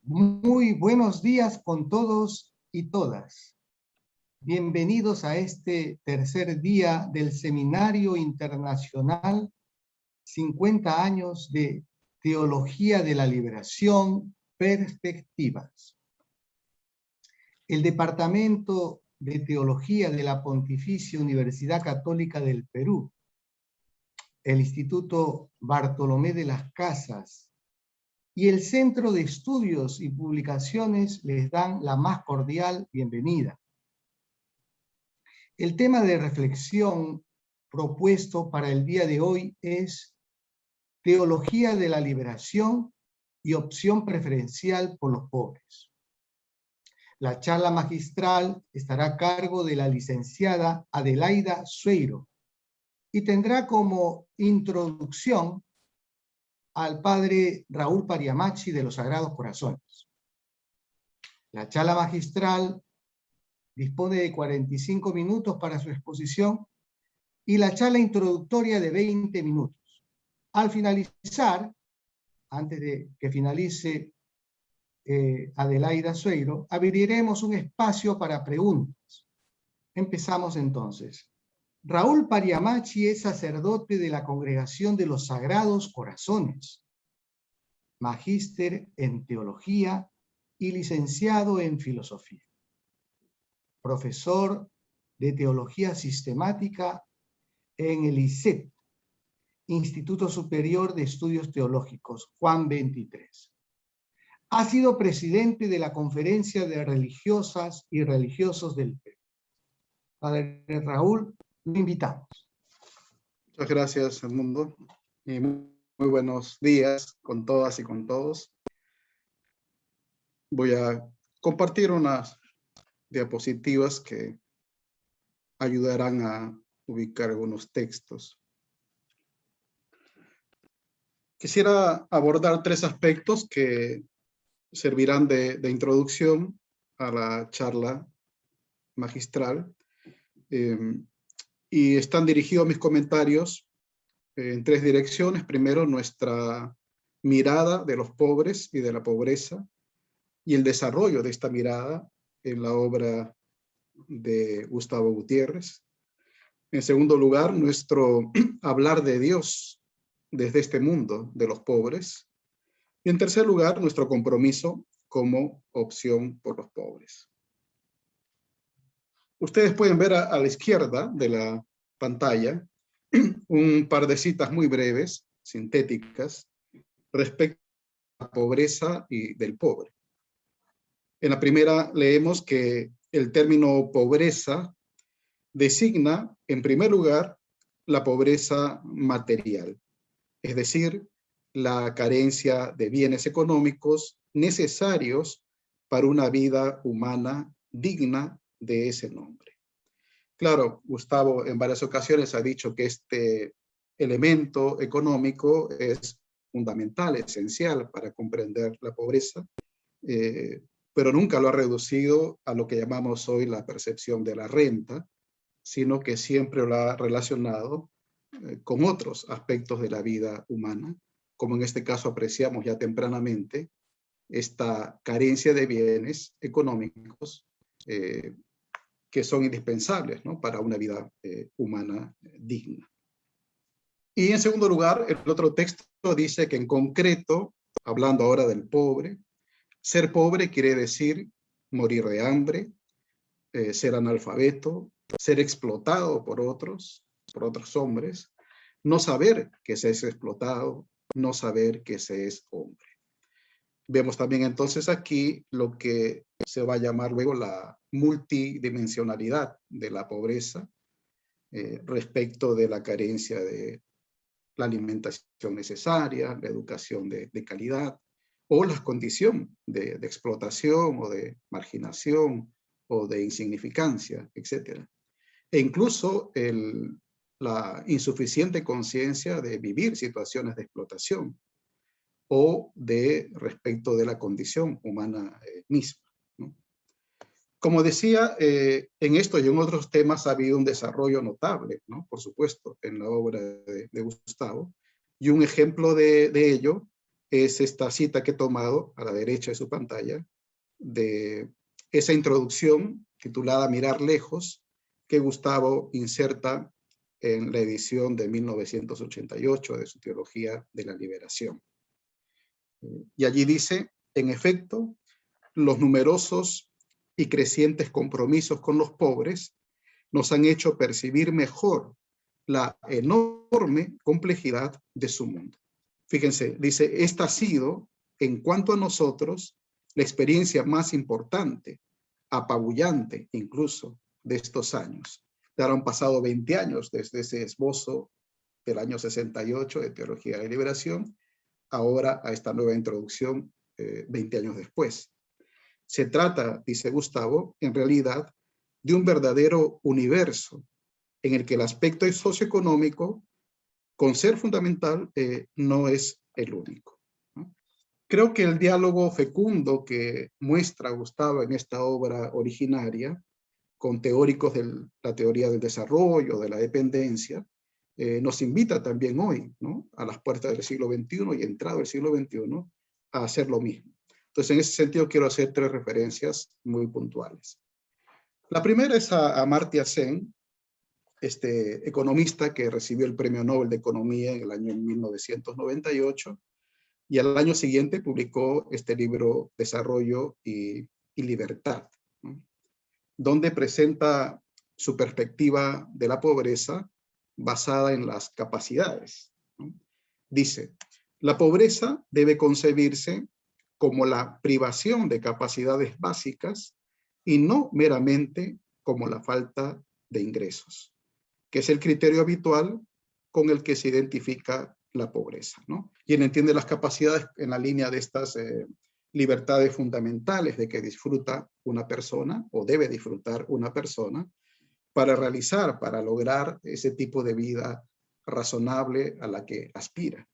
Muy buenos días con todos y todas. Bienvenidos a este tercer día del Seminario Internacional 50 años de Teología de la Liberación, Perspectivas. El Departamento de Teología de la Pontificia Universidad Católica del Perú, el Instituto Bartolomé de las Casas y el Centro de Estudios y Publicaciones les dan la más cordial bienvenida. El tema de reflexión propuesto para el día de hoy es Teología de la Liberación y opción preferencial por los pobres. La charla magistral estará a cargo de la licenciada Adelaida Sueiro y tendrá como introducción al padre Raúl Pariamachi de los Sagrados Corazones. La charla magistral dispone de 45 minutos para su exposición y la charla introductoria de 20 minutos. Al finalizar, antes de que finalice Adelaida Sueiro, abriremos un espacio para preguntas. Empezamos entonces. Raúl Pariamachi es sacerdote de la Congregación de los Sagrados Corazones, magíster en teología y licenciado en filosofía. Profesor de teología sistemática en el ISET, Instituto Superior de Estudios Teológicos, Juan 23. Ha sido presidente de la Conferencia de Religiosas y Religiosos del Perú. Padre Raúl, lo invitamos. Muchas gracias, Edmundo. Y muy buenos días con todas y con todos. Voy a compartir unas diapositivas que ayudarán a ubicar algunos textos. Quisiera abordar tres aspectos que servirán de introducción a la charla magistral. Y están dirigidos mis comentarios en tres direcciones. Primero, nuestra mirada de los pobres y de la pobreza y el desarrollo de esta mirada en la obra de Gustavo Gutiérrez. En segundo lugar, nuestro hablar de Dios desde este mundo de los pobres. Y en tercer lugar, nuestro compromiso como opción por los pobres. Ustedes pueden ver a la izquierda de la pantalla un par de citas muy breves, sintéticas, respecto a la pobreza y del pobre. En la primera leemos que el término pobreza designa, en primer lugar, la pobreza material, es decir, la carencia de bienes económicos necesarios para una vida humana digna de ese nombre. Claro, Gustavo en varias ocasiones ha dicho que este elemento económico es fundamental, esencial para comprender la pobreza, pero nunca lo ha reducido a lo que llamamos hoy la percepción de la renta, sino que siempre lo ha relacionado con otros aspectos de la vida humana, como en este caso apreciamos ya tempranamente esta carencia de bienes económicos que son indispensables, ¿no?, para una vida humana digna. Y en segundo lugar, el otro texto dice que en concreto, hablando ahora del pobre, ser pobre quiere decir morir de hambre, ser analfabeto, ser explotado por otros hombres, no saber que se es explotado, no saber que se es hombre. Vemos también entonces aquí lo que se va a llamar luego la multidimensionalidad de la pobreza respecto de la carencia de la alimentación necesaria, la educación de calidad, o la condición de explotación o de marginación o de insignificancia, etc. E incluso la insuficiente conciencia de vivir situaciones de explotación o de respecto de la condición humana misma, ¿no? Como decía, en esto y en otros temas ha habido un desarrollo notable, ¿no?, por supuesto, en la obra de Gustavo, y un ejemplo de ello es esta cita que he tomado a la derecha de su pantalla, de esa introducción titulada Mirar lejos, que Gustavo inserta en la edición de 1988 de su Teología de la Liberación. Y allí dice, en efecto, los numerosos y crecientes compromisos con los pobres nos han hecho percibir mejor la enorme complejidad de su mundo. Fíjense, dice, esta ha sido, en cuanto a nosotros, la experiencia más importante, apabullante incluso, de estos años. Ya han pasado 20 años desde ese esbozo del año 68 de Teología de la Liberación, ahora a esta nueva introducción 20 años después. Se trata, dice Gustavo, en realidad, de un verdadero universo en el que el aspecto socioeconómico, con ser fundamental, no es el único, ¿no? Creo que el diálogo fecundo que muestra Gustavo en esta obra originaria, con teóricos de la teoría del desarrollo, de la dependencia, nos invita también hoy, ¿no?, a las puertas del siglo XXI y entrado el siglo XXI, a hacer lo mismo. Entonces, en ese sentido, quiero hacer 3 referencias muy puntuales. La primera es a Amartya Sen, este economista que recibió el Premio Nobel de Economía en el año 1998, y al año siguiente publicó este libro Desarrollo y Libertad, ¿no?, donde presenta su perspectiva de la pobreza basada en las capacidades, ¿no? Dice, la pobreza debe concebirse como la privación de capacidades básicas y no meramente como la falta de ingresos, que es el criterio habitual con el que se identifica la pobreza, ¿no? Y él entiende las capacidades en la línea de estas libertades fundamentales de que disfruta una persona o debe disfrutar una persona para realizar, para lograr ese tipo de vida razonable a la que aspira.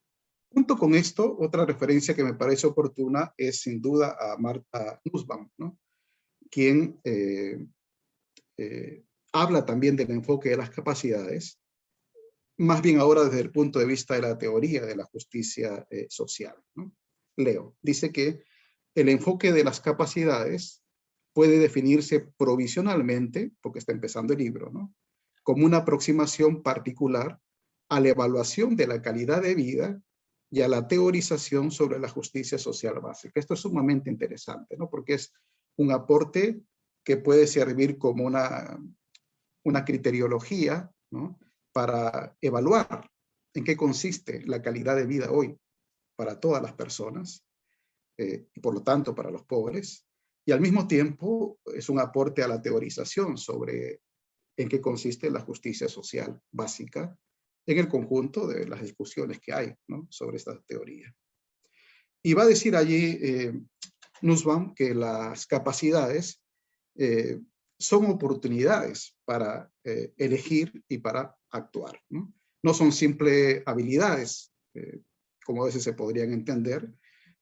Junto con esto, otra referencia que me parece oportuna es sin duda a Martha Nussbaum, ¿no?, quien habla también del enfoque de las capacidades, más bien ahora desde el punto de vista de la teoría de la justicia social, ¿no? Leo, dice que el enfoque de las capacidades puede definirse provisionalmente, porque está empezando el libro, ¿no?, como una aproximación particular a la evaluación de la calidad de vida y a la teorización sobre la justicia social básica. Esto es sumamente interesante, ¿no?, porque es un aporte que puede servir como una criteriología, ¿no?, para evaluar en qué consiste la calidad de vida hoy para todas las personas, y por lo tanto para los pobres, y al mismo tiempo es un aporte a la teorización sobre en qué consiste la justicia social básica en el conjunto de las discusiones que hay, ¿no?, sobre esta teoría. Y va a decir allí Nussbaum que las capacidades son oportunidades para elegir y para actuar, ¿no? No son simples habilidades, como a veces se podrían entender,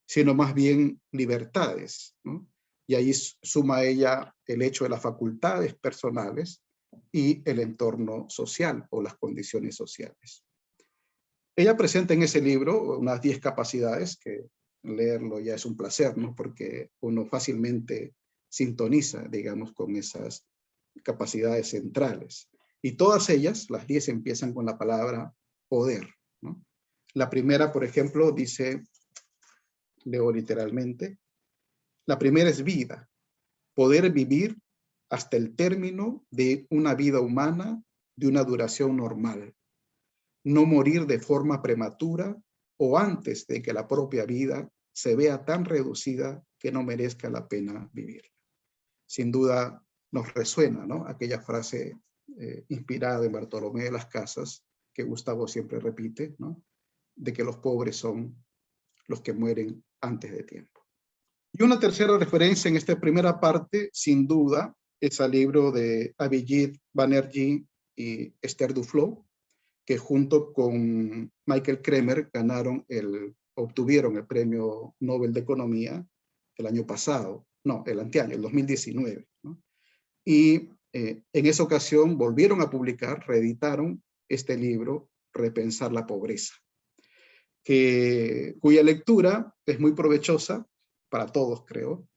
sino más bien libertades, ¿no? Y ahí suma ella el hecho de las facultades personales y el entorno social o las condiciones sociales. Ella presenta en ese libro unas 10 capacidades que leerlo ya es un placer, ¿no?, porque uno fácilmente sintoniza, digamos, con esas capacidades centrales. Y todas ellas, las 10, empiezan con la palabra poder, ¿no? La primera, por ejemplo, dice, leo literalmente, la primera es vida, poder vivir hasta el término de una vida humana de una duración normal, no morir de forma prematura o antes de que la propia vida se vea tan reducida que no merezca la pena vivirla. Sin duda nos resuena, ¿no?, aquella frase inspirada en Bartolomé de las Casas, que Gustavo siempre repite, ¿no?, de que los pobres son los que mueren antes de tiempo. Y una tercera referencia en esta primera parte, sin duda, es al libro de Abhijit Banerjee y Esther Duflo, que junto con Michael Kremer obtuvieron el Premio Nobel de Economía el año pasado, no, el anteaño, el 2019, ¿no? Y en esa ocasión volvieron a publicar, reeditaron este libro, Repensar la pobreza. cuya lectura es muy provechosa para todos, creo,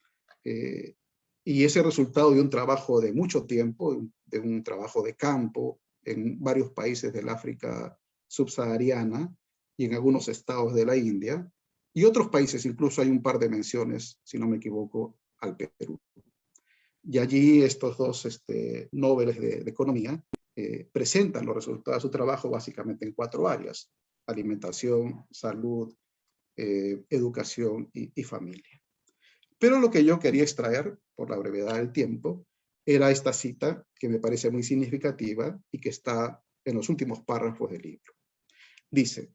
y es el resultado de un trabajo de mucho tiempo, de un trabajo de campo en varios países del África subsahariana y en algunos estados de la India, y otros países, incluso hay un par de menciones, si no me equivoco, al Perú. Y allí estos dos Nobeles de Economía presentan los resultados de su trabajo básicamente en 4 áreas: alimentación, salud, educación y familia. Pero lo que yo quería extraer, por la brevedad del tiempo, era esta cita que me parece muy significativa y que está en los últimos párrafos del libro. Dice: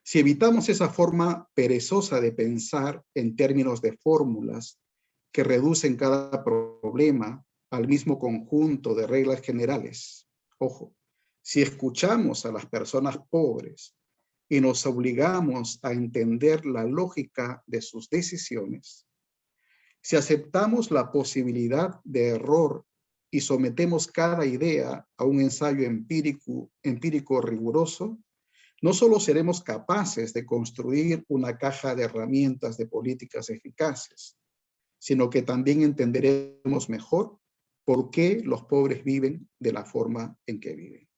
si evitamos esa forma perezosa de pensar en términos de fórmulas que reducen cada problema al mismo conjunto de reglas generales, ojo, si escuchamos a las personas pobres y nos obligamos a entender la lógica de sus decisiones, si aceptamos la posibilidad de error y sometemos cada idea a un ensayo empírico riguroso, no solo seremos capaces de construir una caja de herramientas de políticas eficaces, sino que también entenderemos mejor por qué los pobres viven de la forma en que viven.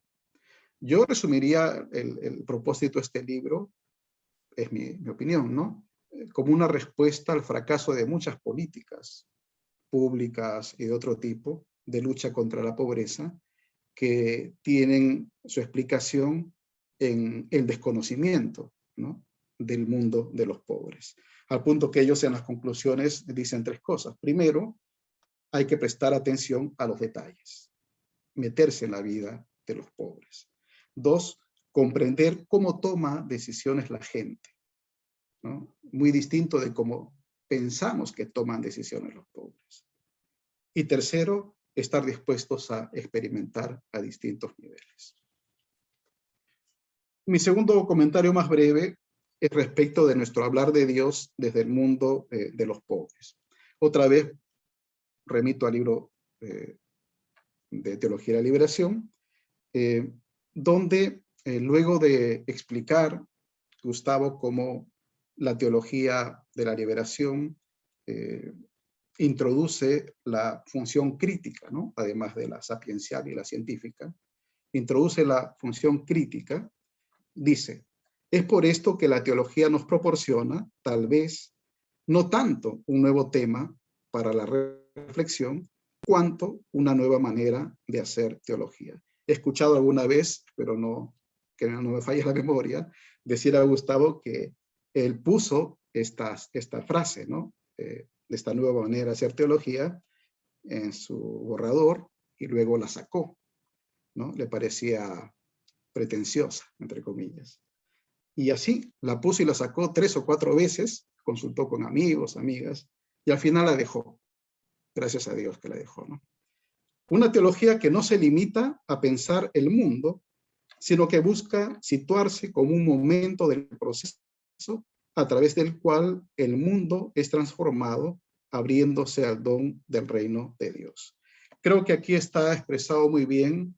Yo resumiría el propósito de este libro, es mi opinión, ¿no? Como una respuesta al fracaso de muchas políticas públicas y de otro tipo de lucha contra la pobreza, que tienen su explicación en el desconocimiento, ¿no?, del mundo de los pobres. Al punto que ellos en las conclusiones dicen 3 cosas. Primero, hay que prestar atención a los detalles, meterse en la vida de los pobres. 2, comprender cómo toma decisiones la gente, ¿no? Muy distinto de cómo pensamos que toman decisiones los pobres. Y tercero, estar dispuestos a experimentar a distintos niveles. Mi segundo comentario más breve es respecto de nuestro hablar de Dios desde el mundo de los pobres. Otra vez remito al libro de Teología de la Liberación, donde luego de explicar, Gustavo, cómo la teología de la liberación introduce la función crítica, ¿no?, además de la sapiencial y la científica, introduce la función crítica, dice: es por esto que la teología nos proporciona, tal vez, no tanto un nuevo tema para la reflexión, cuanto una nueva manera de hacer teología. He escuchado alguna vez, pero que no me falle la memoria, decir a Gustavo que él puso esta frase, ¿no?, de esta nueva manera de hacer teología en su borrador y luego la sacó, ¿no? Le parecía pretenciosa, entre comillas. Y así la puso y la sacó 3 o 4 veces, consultó con amigos, amigas, y al final la dejó. Gracias a Dios que la dejó, ¿no? Una teología que no se limita a pensar el mundo, sino que busca situarse como un momento del proceso a través del cual el mundo es transformado, abriéndose al don del reino de Dios. Creo que aquí está expresado muy bien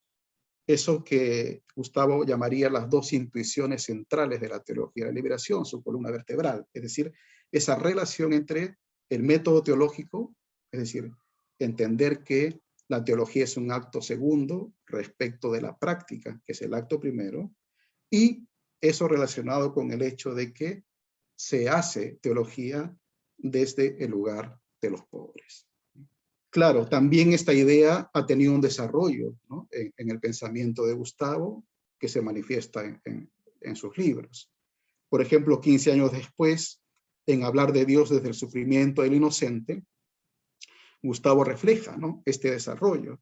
eso que Gustavo llamaría las 2 intuiciones centrales de la teología de la liberación, su columna vertebral, es decir, esa relación entre el método teológico, es decir, entender que la teología es un acto segundo respecto de la práctica, que es el acto primero, y eso relacionado con el hecho de que se hace teología desde el lugar de los pobres. Claro, también esta idea ha tenido un desarrollo, ¿no?, en el pensamiento de Gustavo, que se manifiesta en sus libros. Por ejemplo, 15 años después, en Hablar de Dios desde el sufrimiento del inocente, Gustavo refleja, ¿no?, este desarrollo.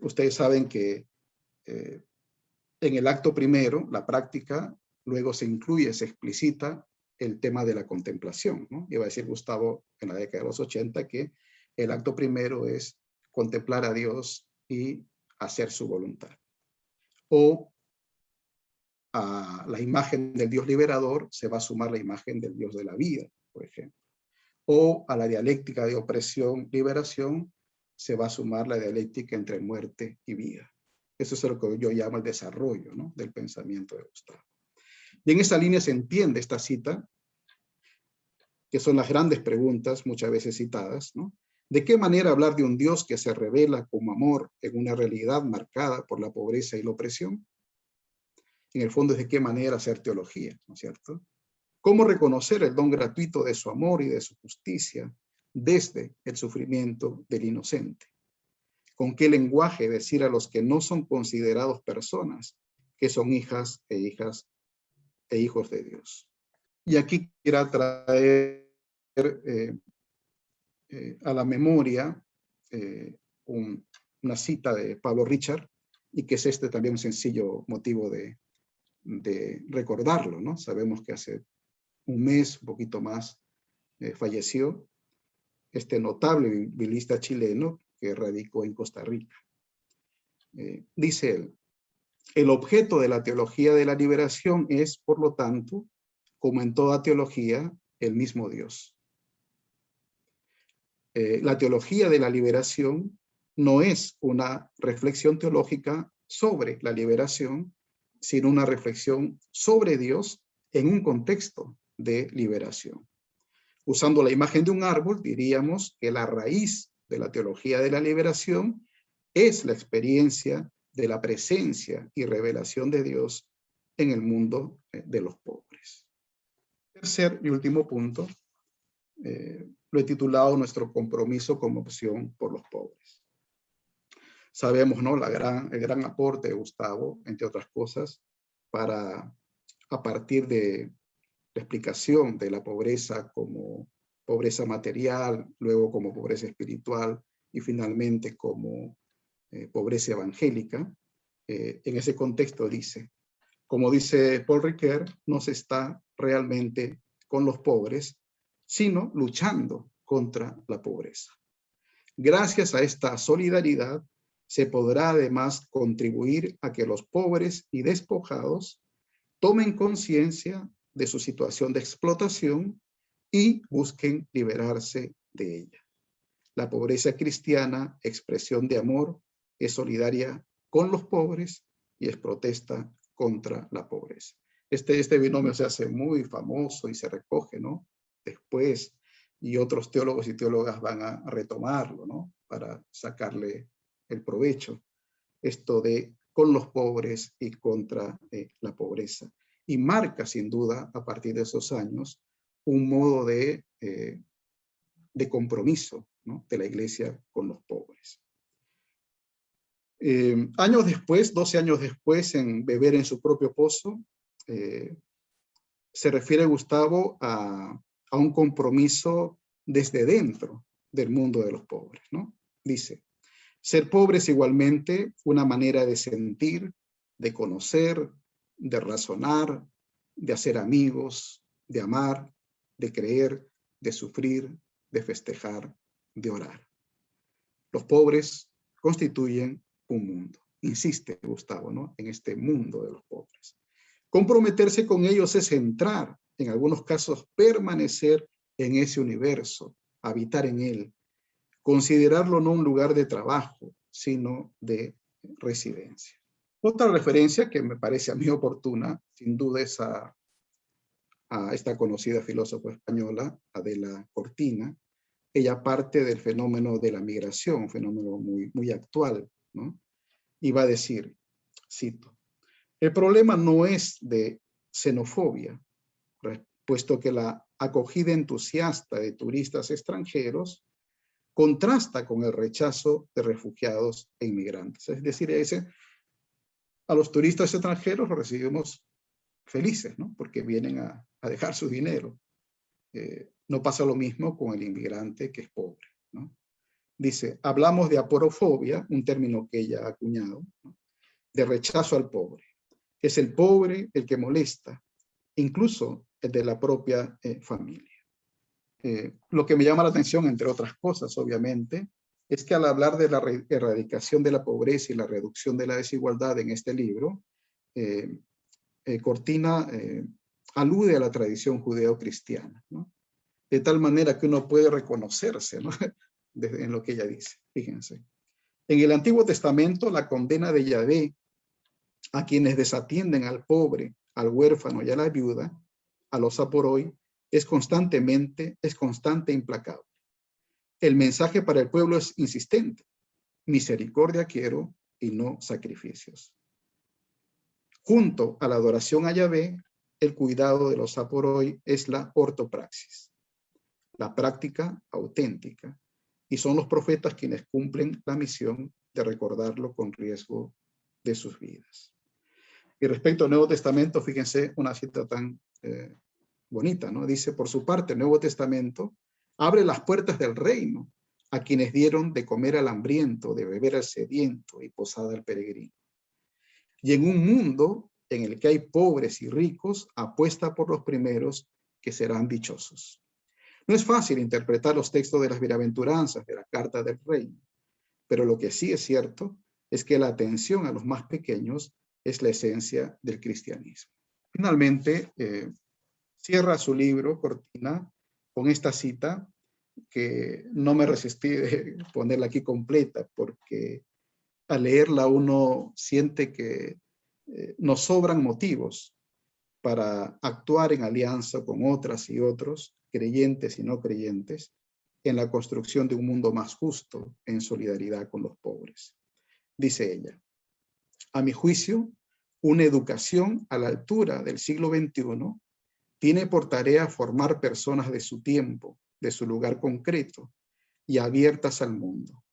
Ustedes saben que en el acto primero, la práctica, luego se incluye, se explicita el tema de la contemplación, ¿no? Iba a decir Gustavo en la década de los 80 que el acto primero es contemplar a Dios y hacer su voluntad. O a la imagen del Dios liberador se va a sumar la imagen del Dios de la vida, por ejemplo. O a la dialéctica de opresión-liberación se va a sumar la dialéctica entre muerte y vida. Eso es lo que yo llamo el desarrollo, ¿no?, del pensamiento de Gustavo. Y en esa línea se entiende esta cita, que son las grandes preguntas muchas veces citadas, ¿no? ¿De qué manera hablar de un Dios que se revela como amor en una realidad marcada por la pobreza y la opresión? En el fondo es de qué manera hacer teología, ¿no es cierto? ¿Cómo reconocer el don gratuito de su amor y de su justicia desde el sufrimiento del inocente? ¿Con qué lenguaje decir a los que no son considerados personas que son hijas e hijos de Dios? Y aquí quiero traer a la memoria una cita de Pablo Richard, y que es también un sencillo motivo de recordarlo, ¿no? Sabemos que hace un mes, un poquito más, falleció este notable biblista chileno que radicó en Costa Rica. Dice él: el objeto de la teología de la liberación es, por lo tanto, como en toda teología, el mismo Dios. La teología de la liberación no es una reflexión teológica sobre la liberación, sino una reflexión sobre Dios en un contexto de liberación. Usando la imagen de un árbol, diríamos que la raíz de la teología de la liberación es la experiencia de la presencia y revelación de Dios en el mundo de los pobres. Tercer y último punto, lo he titulado Nuestro compromiso como opción por los pobres. Sabemos, ¿no?, el gran aporte de Gustavo, entre otras cosas, para, a partir de la explicación de la pobreza como pobreza material, luego como pobreza espiritual y finalmente como pobreza evangélica. En ese contexto dice, como dice Paul Ricoeur, no se está realmente con los pobres, sino luchando contra la pobreza. Gracias a esta solidaridad se podrá además contribuir a que los pobres y despojados tomen conciencia de su situación de explotación y busquen liberarse de ella. La pobreza cristiana, expresión de amor, es solidaria con los pobres y es protesta contra la pobreza. Este binomio se hace muy famoso y se recoge, ¿no?, después, y otros teólogos y teólogas van a retomarlo, ¿no?, para sacarle el provecho. Esto de con los pobres y contra la pobreza. Y marca sin duda, a partir de esos años, un modo de compromiso, ¿no?, de la iglesia con los pobres. Años después, 12 años después, en Beber en su propio pozo, se refiere Gustavo a un compromiso desde dentro del mundo de los pobres, ¿no? Dice: ser pobre es igualmente una manera de sentir, de conocer, de razonar, de hacer amigos, de amar, de creer, de sufrir, de festejar, de orar. Los pobres constituyen un mundo. Insiste Gustavo, ¿no?, en este mundo de los pobres. Comprometerse con ellos es entrar, en algunos casos permanecer en ese universo, habitar en él, considerarlo no un lugar de trabajo, sino de residencia. Otra referencia que me parece a mí oportuna, sin duda, es a esta conocida filósofa española, Adela Cortina. Ella parte del fenómeno de la migración, un fenómeno muy actual, ¿no? Y va a decir, cito: el problema no es de xenofobia, puesto que la acogida entusiasta de turistas extranjeros contrasta con el rechazo de refugiados e inmigrantes. Es decir, a los turistas extranjeros los recibimos felices, ¿no?, porque vienen a dejar su dinero. No pasa lo mismo con el inmigrante que es pobre, ¿no? Dice, hablamos de aporofobia, un término que ella ha acuñado, ¿no?, de rechazo al pobre. Es el pobre el que molesta, incluso el de la propia familia. Lo que me llama la atención, entre otras cosas, obviamente, es que al hablar de la erradicación de la pobreza y la reducción de la desigualdad en este libro, Cortina alude a la tradición judeo-cristiana, ¿no?, de tal manera que uno puede reconocerse, ¿no?, en lo que ella dice. Fíjense. En el Antiguo Testamento, la condena de Yahvé a quienes desatienden al pobre, al huérfano y a la viuda, a los aporoi, es constante e implacable. El mensaje para el pueblo es insistente. Misericordia quiero y no sacrificios. Junto a la adoración a Yahvé, el cuidado de los aporoi es la ortopraxis, la práctica auténtica, y son los profetas quienes cumplen la misión de recordarlo con riesgo de sus vidas. Y respecto al Nuevo Testamento, fíjense una cita tan bonita, ¿no? Dice, por su parte, el Nuevo Testamento abre las puertas del reino a quienes dieron de comer al hambriento, de beber al sediento y posada al peregrino. Y en un mundo en el que hay pobres y ricos, apuesta por los primeros que serán dichosos. No es fácil interpretar los textos de las bienaventuranzas de la Carta del Reino, pero lo que sí es cierto es que la atención a los más pequeños es la esencia del cristianismo. Finalmente, cierra su libro, Cortina, con esta cita que no me resistí de ponerla aquí completa, porque al leerla uno siente que nos sobran motivos para actuar en alianza con otras y otros, creyentes y no creyentes, en la construcción de un mundo más justo en solidaridad con los pobres. Dice ella, a mi juicio, una educación a la altura del siglo XXI tiene por tarea formar personas de su tiempo, de su lugar concreto y abiertas al mundo,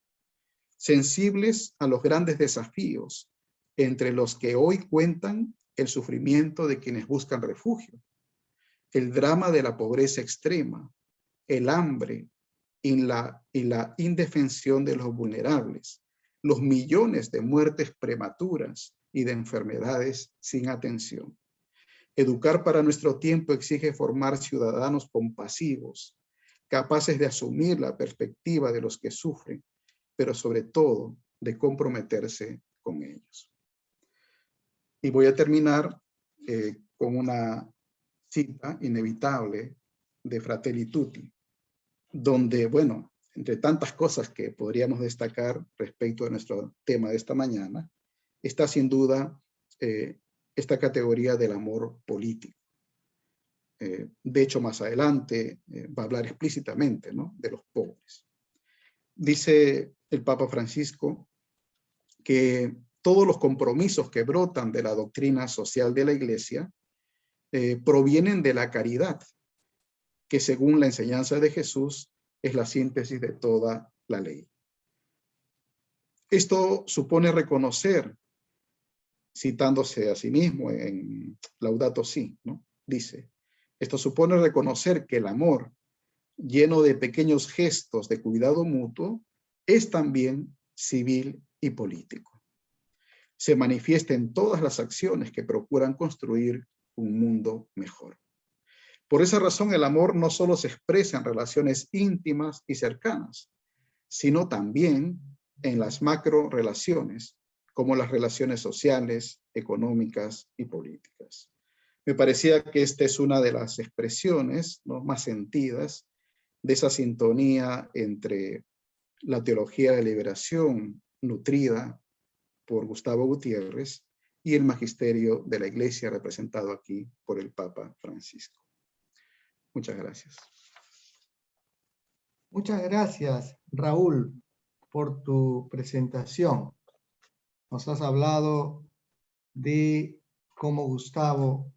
sensibles a los grandes desafíos entre los que hoy cuentan el sufrimiento de quienes buscan refugio, el drama de la pobreza extrema, el hambre y la indefensión de los vulnerables, los millones de muertes prematuras y de enfermedades sin atención. Educar para nuestro tiempo exige formar ciudadanos compasivos, capaces de asumir la perspectiva de los que sufren, pero sobre todo de comprometerse con ellos. Y voy a terminar con una cita inevitable de Fratelli Tutti, donde, bueno, entre tantas cosas que podríamos destacar respecto a nuestro tema de esta mañana, está sin duda esta categoría del amor político. De hecho, más adelante va a hablar explícitamente, ¿no?, de los pobres. Dice el Papa Francisco que todos los compromisos que brotan de la doctrina social de la Iglesia provienen de la caridad, que según la enseñanza de Jesús es la síntesis de toda la ley. Esto supone reconocer, citándose a sí mismo en Laudato Si, ¿no?, dice, esto supone reconocer que el amor, lleno de pequeños gestos de cuidado mutuo, es también civil y político. Se manifiesta en todas las acciones que procuran construir un mundo mejor. Por esa razón, el amor no solo se expresa en relaciones íntimas y cercanas, sino también en las macro relaciones, como las relaciones sociales, económicas y políticas. Me parecía que esta es una de las expresiones, ¿no?, más sentidas de esa sintonía entre la teología de la liberación nutrida por Gustavo Gutiérrez y el magisterio de la Iglesia representado aquí por el Papa Francisco. Muchas gracias. Muchas gracias, Raúl, por tu presentación. Nos has hablado de cómo Gustavo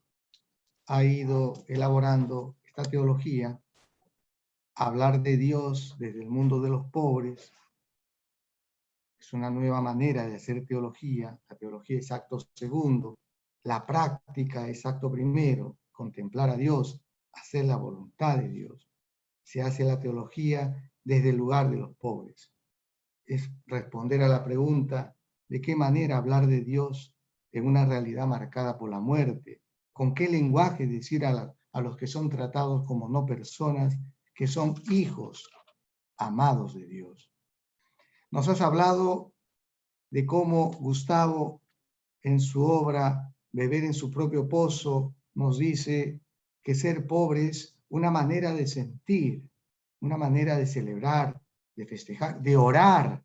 ha ido elaborando esta teología, hablar de Dios desde el mundo de los pobres. Es una nueva manera de hacer teología. La teología es acto segundo, la práctica es acto primero, contemplar a Dios, hacer la voluntad de Dios. Se hace la teología desde el lugar de los pobres. Es responder a la pregunta, ¿de qué manera hablar de Dios en una realidad marcada por la muerte? ¿Con qué lenguaje decir a los que son tratados como no personas, que son hijos amados de Dios? Nos has hablado de cómo Gustavo, en su obra Beber en su propio pozo, nos dice que ser pobre es una manera de sentir, una manera de celebrar, de festejar, de orar.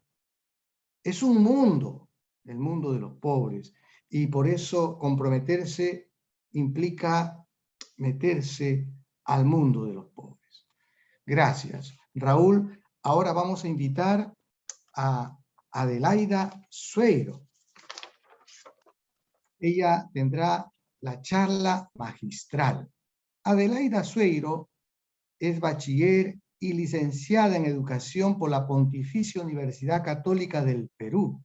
Es un mundo, el mundo de los pobres, y por eso comprometerse implica meterse al mundo de los pobres. Gracias, Raúl. Ahora vamos a invitar a Adelaida Sueiro. Ella tendrá la charla magistral. Adelaida Sueiro es bachiller y licenciada en Educación por la Pontificia Universidad Católica del Perú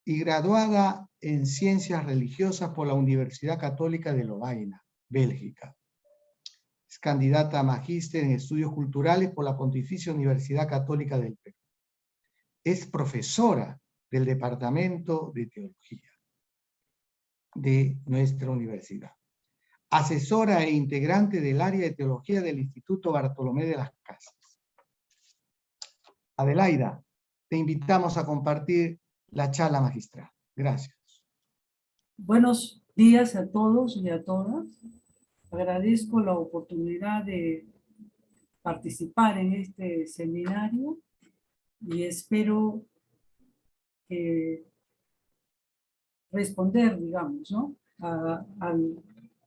y graduada en Ciencias Religiosas por la Universidad Católica de Lovaina, Bélgica. Es candidata a magíster en Estudios Culturales por la Pontificia Universidad Católica del Perú. Es profesora del Departamento de Teología de nuestra universidad. Asesora e integrante del área de Teología del Instituto Bartolomé de las Casas. Adelaida, te invitamos a compartir la charla magistral. Gracias. Buenos días a todos y a todas. Agradezco la oportunidad de participar en este seminario y espero responder, digamos, ¿no?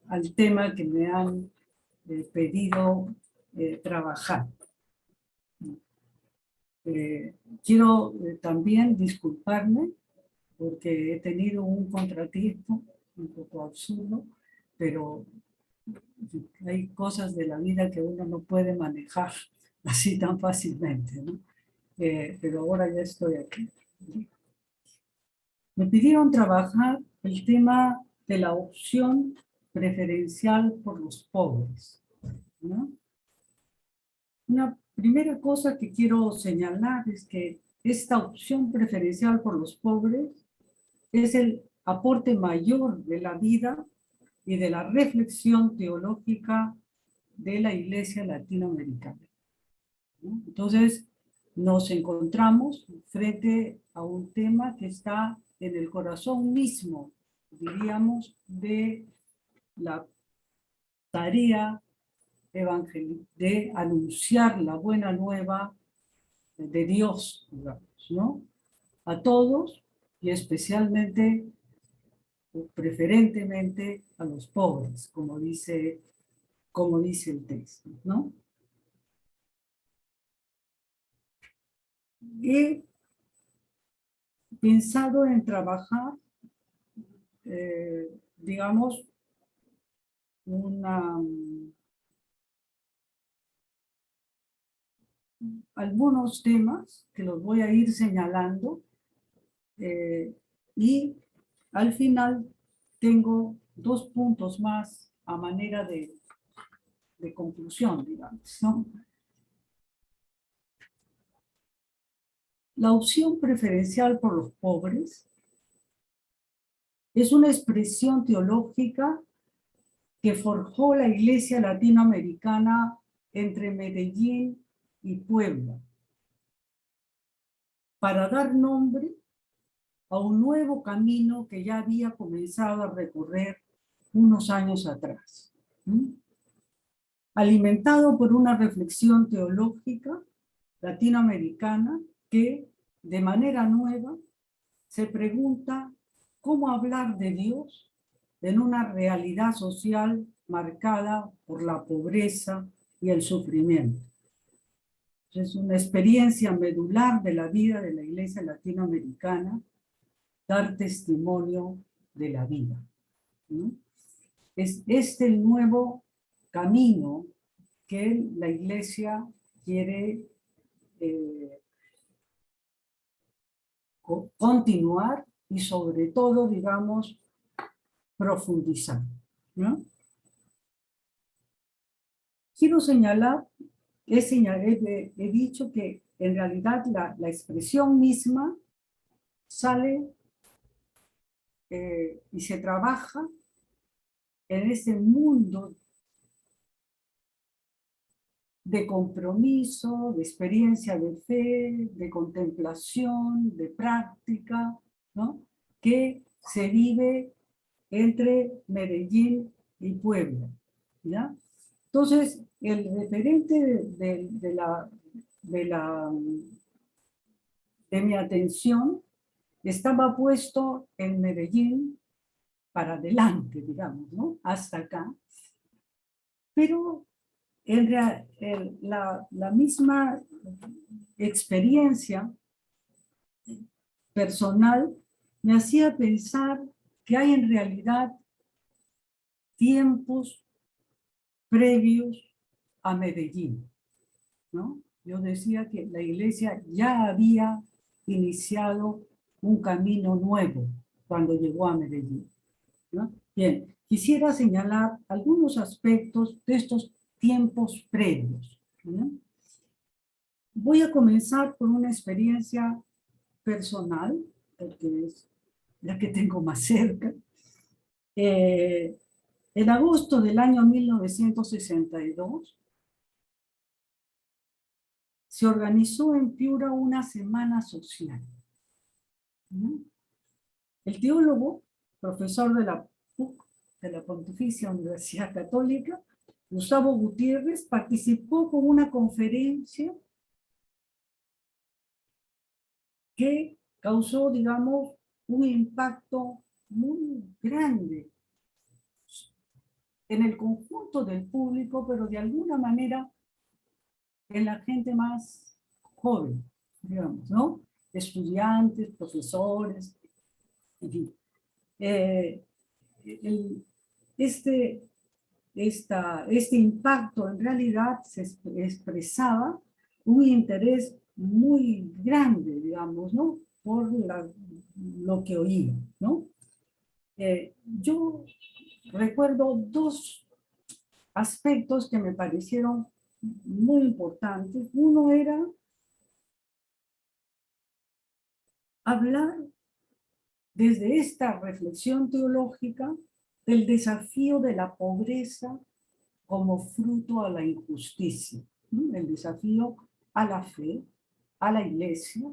al tema que me han pedido trabajar. Quiero también disculparme porque he tenido un contratiempo un poco absurdo, pero hay cosas de la vida que uno no puede manejar así tan fácilmente, ¿no? Pero ahora ya estoy aquí. Me pidieron trabajar el tema de la opción preferencial por los pobres, ¿no? Una primera cosa que quiero señalar es que esta opción preferencial por los pobres es el aporte mayor de la vida y de la reflexión teológica de la Iglesia latinoamericana, ¿no? Entonces, nos encontramos frente a un tema que está en el corazón mismo, diríamos, de la tarea de anunciar la buena nueva de Dios, digamos, ¿no? A todos y especialmente, preferentemente a los pobres, como dice el texto, ¿no? He pensado trabajar, digamos, algunos temas que los voy a ir señalando y al final tengo 2 puntos más a manera de conclusión, digamos, ¿no? La opción preferencial por los pobres es una expresión teológica que forjó la Iglesia latinoamericana entre Medellín y Puebla para dar nombre a un nuevo camino que ya había comenzado a recorrer unos años atrás, ¿sí? Alimentado por una reflexión teológica latinoamericana que, de manera nueva, se pregunta cómo hablar de Dios en una realidad social marcada por la pobreza y el sufrimiento. Es una experiencia medular de la vida de la Iglesia latinoamericana, dar testimonio de la vida, ¿no? Es este el nuevo camino que la Iglesia quiere continuar y sobre todo, digamos, profundizar, ¿no? Quiero señalar, he dicho que en realidad la expresión misma sale y se trabaja en ese mundo de compromiso, de experiencia de fe, de contemplación, de práctica, ¿no? Que se vive entre Medellín y Puebla, ¿ya? Entonces, el referente de mi atención estaba puesto en Medellín para adelante, digamos, ¿no? Hasta acá. Pero la misma experiencia personal me hacía pensar que hay en realidad tiempos previos a Medellín, ¿no? Yo decía que la iglesia ya había iniciado un camino nuevo cuando llegó a Medellín, ¿no? Bien, quisiera señalar algunos aspectos de estos tiempos previos, ¿no? Voy a comenzar con una experiencia personal, porque es la que tengo más cerca. En agosto del año 1962, se organizó en Piura una semana social. ¿No? El teólogo, profesor de la PUC, de la Pontificia Universidad Católica, Gustavo Gutiérrez, participó con una conferencia que causó, digamos, un impacto muy grande en el conjunto del público, pero de alguna manera en la gente más joven, digamos, ¿no? Estudiantes, profesores, en fin. Este impacto en realidad se expresaba un interés muy grande, digamos, ¿no? Por lo que oía, ¿no? Yo recuerdo dos aspectos que me parecieron muy importantes. Uno era hablar desde esta reflexión teológica del desafío de la pobreza como fruto a la injusticia, ¿no? El desafío a la fe, a la iglesia,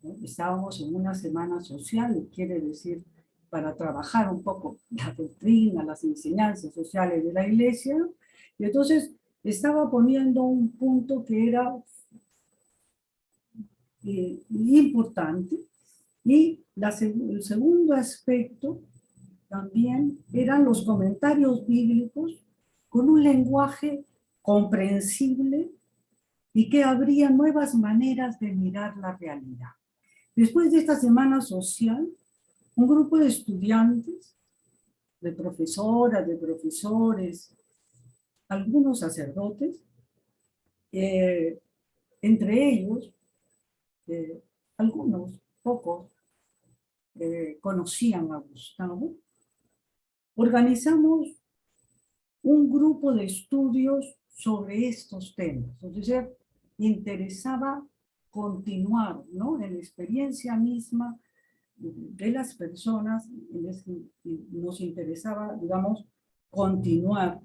¿no? Estábamos en una semana social, quiere decir, para trabajar un poco la doctrina, las enseñanzas sociales de la iglesia, y entonces estaba poniendo un punto que era importante, y el segundo aspecto también eran los comentarios bíblicos con un lenguaje comprensible y que abría nuevas maneras de mirar la realidad. Después de esta semana social, un grupo de estudiantes, de profesoras, de profesores, algunos sacerdotes, entre ellos, algunos, pocos, conocían a Gustavo, organizamos un grupo de estudios sobre estos temas. Es decir, interesaba continuar, ¿no? En la experiencia misma de las personas, nos interesaba, digamos, continuar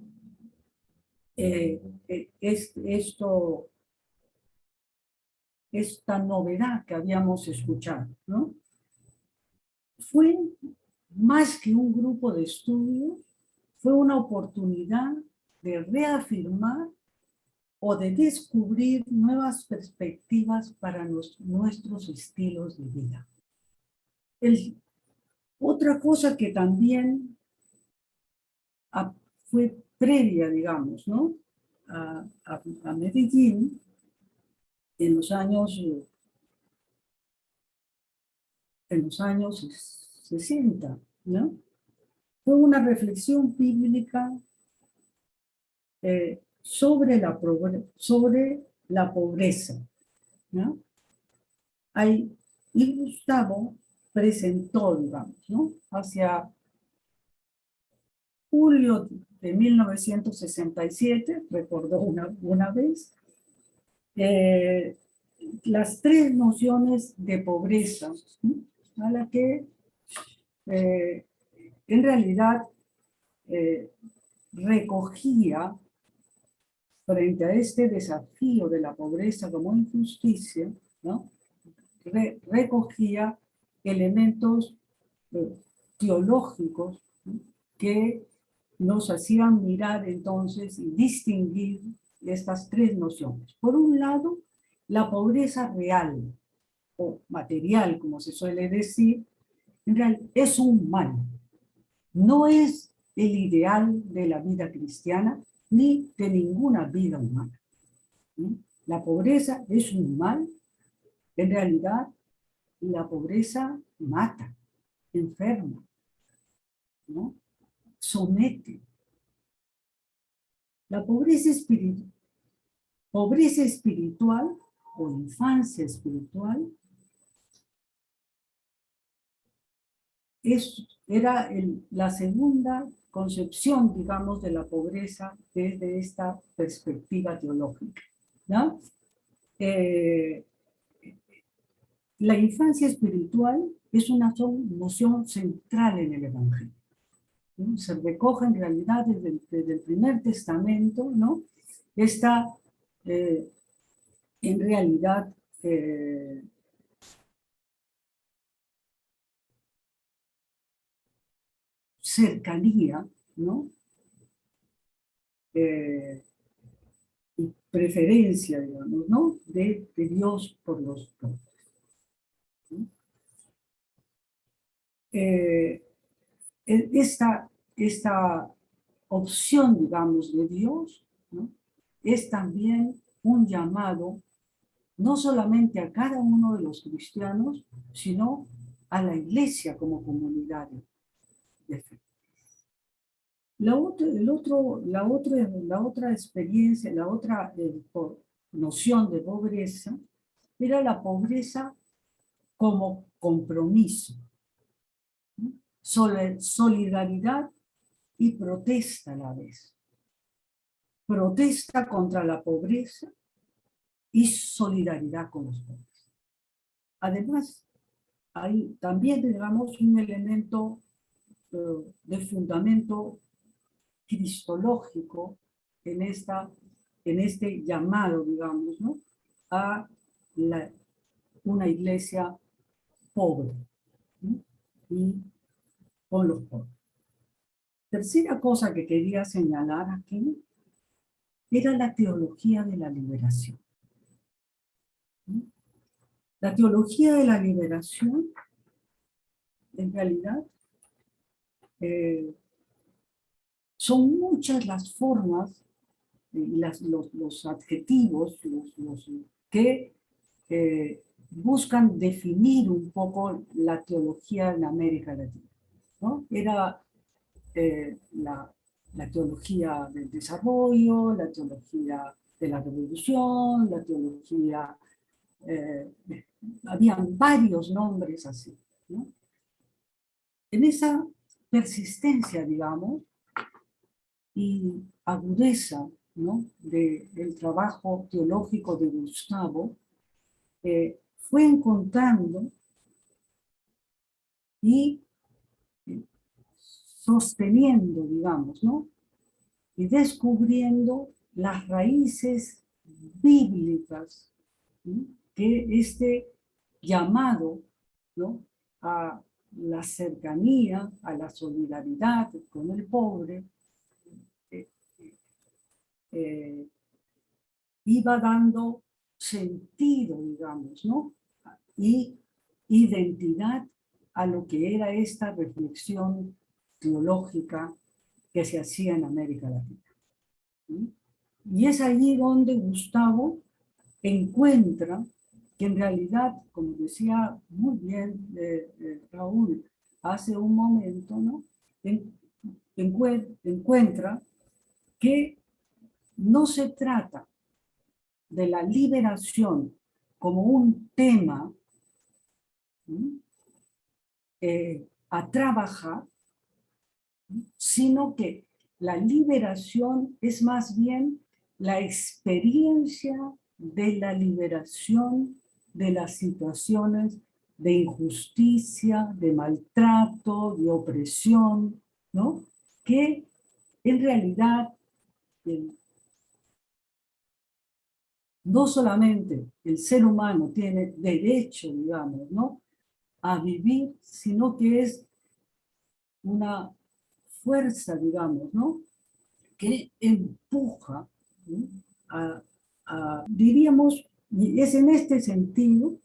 esta novedad que habíamos escuchado, ¿no? Fue más que un grupo de estudios, fue una oportunidad de reafirmar o de descubrir nuevas perspectivas para nuestros estilos de vida. Otra cosa que también fue previa, digamos, ¿no? a Medellín, en los años 60, ¿no? Fue una reflexión bíblica sobre la pobreza, ¿no? Y Gustavo presentó, digamos, ¿no? Hacia julio de 1967, recordó una vez, las tres nociones de pobreza, ¿no? A la que en realidad recogía, frente a este desafío de la pobreza como injusticia, ¿no? Recogía elementos teológicos, ¿no? Que nos hacían mirar entonces y distinguir estas tres nociones. Por un lado, la pobreza real o material, como se suele decir, en realidad es un mal. no es el ideal de la vida cristiana ni de ninguna vida humana. La pobreza es un mal. En realidad, la pobreza mata, enferma, ¿no? Somete. La pobreza espiritual o infancia espiritual era la segunda concepción, digamos, de la pobreza desde esta perspectiva teológica, ¿no? La infancia espiritual es una noción central en el Evangelio, ¿no? Se recoge en realidad desde el primer testamento, ¿no? Esta, en realidad, cercanía, ¿no? Y preferencia, digamos, ¿no? De Dios por los pobres. ¿Sí? Esta opción, digamos, de Dios, ¿no? Es también un llamado no solamente a cada uno de los cristianos, sino a la iglesia como comunidad de fe. La otra experiencia, la otra noción de pobreza era la pobreza como compromiso, ¿no? Solidaridad y protesta a la vez. Protesta contra la pobreza y solidaridad con los pobres. Además, hay también, digamos, un elemento de fundamento cristológico en este llamado, digamos, ¿no? A una iglesia pobre, ¿no? Y con los pobres. Tercera cosa que quería señalar aquí era la teología de la liberación. ¿No? La teología de la liberación, en realidad, son muchas las formas y los adjetivos que buscan definir un poco la teología en América Latina, ¿no? Era la teología del desarrollo, la teología de la revolución, la teología... habían varios nombres así, ¿no? En esa persistencia, digamos, y agudeza, ¿no? del trabajo teológico de Gustavo, fue encontrando y sosteniendo, digamos, ¿no? Y descubriendo las raíces bíblicas, ¿no? Que este llamado, ¿no? A la cercanía, a la solidaridad con el pobre, iba dando sentido, digamos, ¿no? Y identidad a lo que era esta reflexión teológica que se hacía en América Latina. ¿Sí? Y es allí donde Gustavo encuentra que en realidad, como decía muy bien Raúl hace un momento, ¿no? Encuentra que no se trata de la liberación como un tema a trabajar, sino que la liberación es más bien la experiencia de la liberación de las situaciones de injusticia, de maltrato, de opresión, ¿no? Que en realidad no solamente el ser humano tiene derecho, digamos, ¿no? A vivir, sino que es una fuerza, digamos, ¿no? Que empuja, ¿no? diríamos, y es en este sentido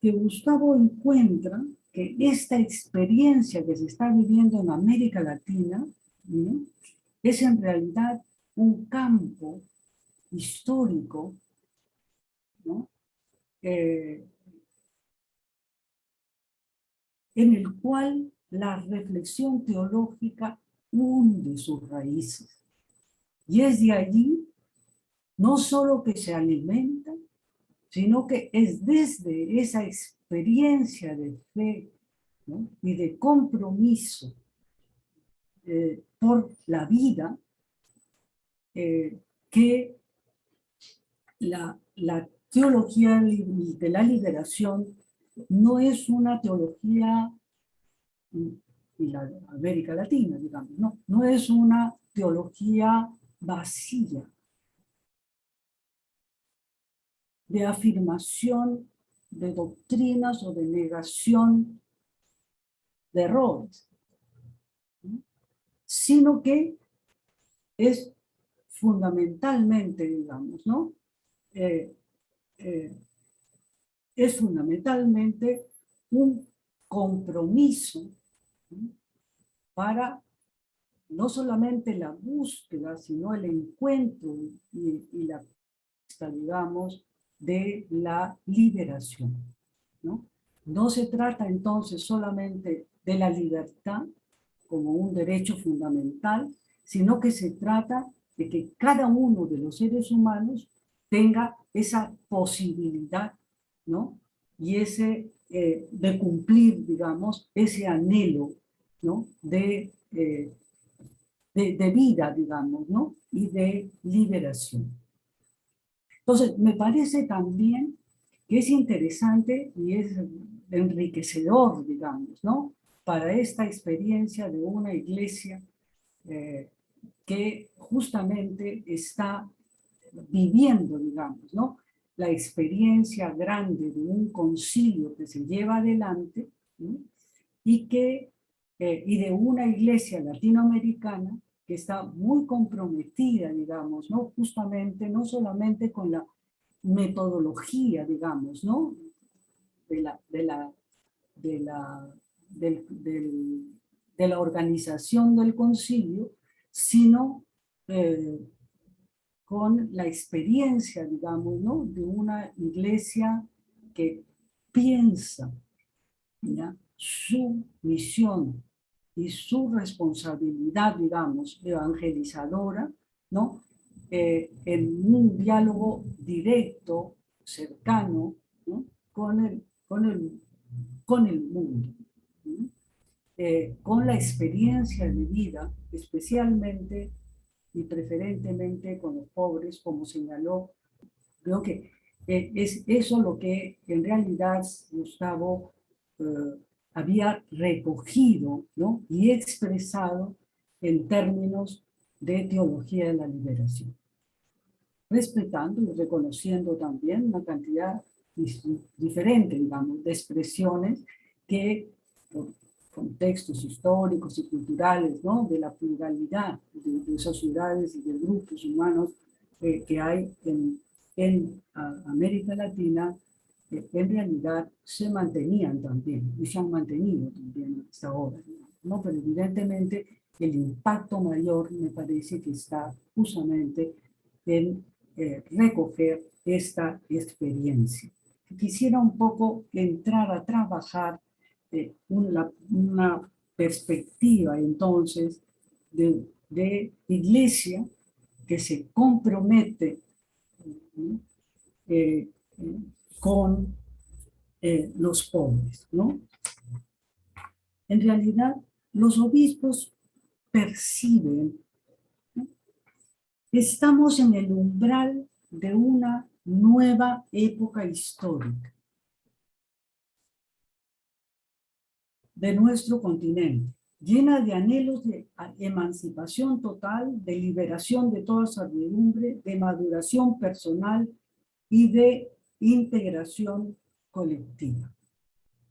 que Gustavo encuentra que esta experiencia que se está viviendo en América Latina, ¿no?, es en realidad un campo histórico, ¿no?, en el cual la reflexión teológica hunde sus raíces. Y es de allí no solo que se alimenta, sino que es desde esa experiencia de fe, ¿no?, y de compromiso por la vida, que la teología de la liberación no es una teología, y la América Latina, digamos, no es una teología vacía de afirmación de doctrinas o de negación de errores, ¿no?, sino que es fundamentalmente, digamos, ¿no?, es fundamentalmente un compromiso, ¿no?, para no solamente la búsqueda, sino el encuentro y la, digamos, de la liberación, ¿no? No se trata entonces solamente de la libertad como un derecho fundamental, sino que se trata de que cada uno de los seres humanos tenga esa posibilidad, ¿no?, y ese de cumplir, digamos, ese anhelo, ¿no?, de vida, digamos, ¿no?, y de liberación. Entonces, me parece también que es interesante y es enriquecedor, digamos, ¿no?, para esta experiencia de una iglesia que justamente está viviendo, digamos, ¿no?, la experiencia grande de un concilio que se lleva adelante, ¿no?, y de una iglesia latinoamericana que está muy comprometida, digamos, ¿no?, justamente, no solamente con la metodología, digamos, ¿no?, de la organización del concilio, sino con la experiencia, digamos, ¿no?, de una iglesia que piensa, ¿ya?, su misión y su responsabilidad, digamos, evangelizadora, ¿no?, en un diálogo directo, cercano, ¿no?, con el mundo, ¿no?, con la experiencia de vida, especialmente y preferentemente con los pobres, como señaló. Creo que es eso lo que en realidad Gustavo había recogido, ¿no?, y expresado en términos de teología de la liberación, respetando y reconociendo también una cantidad diferente, digamos, de expresiones que, por contextos históricos y culturales, ¿no?, de la pluralidad de sociedades y de grupos humanos que hay en América Latina, en realidad se mantenían también y se han mantenido también hasta ahora, ¿no? Pero evidentemente el impacto mayor me parece que está justamente en recoger esta experiencia. Quisiera un poco entrar a trabajar una perspectiva entonces de iglesia que se compromete con los pobres, ¿no? En realidad, los obispos perciben, ¿no?, estamos en el umbral de una nueva época histórica de nuestro continente, llena de anhelos de emancipación total, de liberación de toda servidumbre, de maduración personal y de integración colectiva.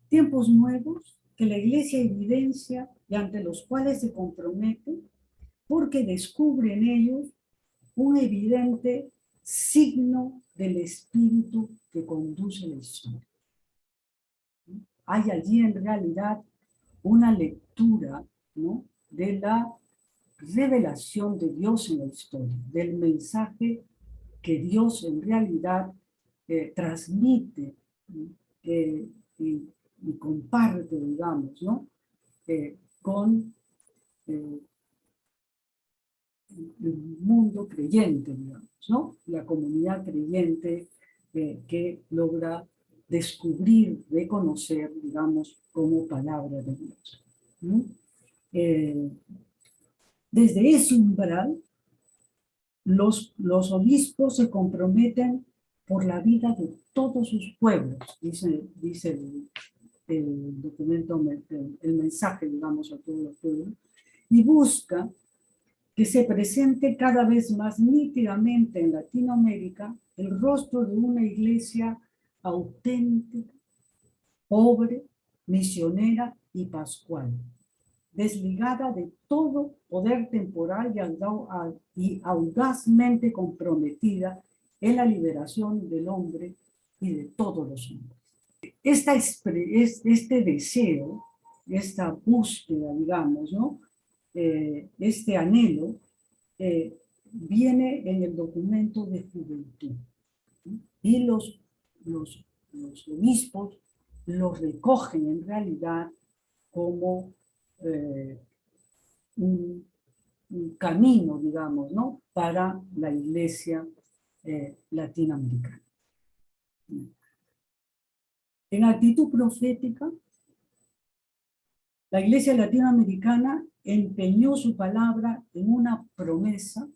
Tiempos nuevos que la Iglesia evidencia y ante los cuales se compromete porque descubre en ellos un evidente signo del espíritu que conduce la historia. hay allí en realidad una lectura, ¿no?, de la revelación de Dios en la historia, del mensaje que Dios en realidad transmite y comparte, digamos, ¿no?, con el mundo creyente, digamos, ¿no?, la comunidad creyente que logra descubrir, reconocer, digamos, como palabra de Dios, ¿no? Desde ese umbral, los obispos se comprometen por la vida de todos sus pueblos, dice el documento, el mensaje, digamos, a todos los pueblos, y busca que se presente cada vez más nítidamente en Latinoamérica el rostro de una iglesia auténtica, pobre, misionera y pascual, desligada de todo poder temporal y audazmente comprometida en la liberación del hombre y de todos los hombres. Este deseo, esta búsqueda, digamos, ¿no?, este anhelo, viene en el documento de juventud, ¿no? Y los obispos los recogen en realidad como un camino, digamos, ¿no?, para la iglesia latinoamericana. En actitud profética, la iglesia latinoamericana empeñó su palabra en una promesa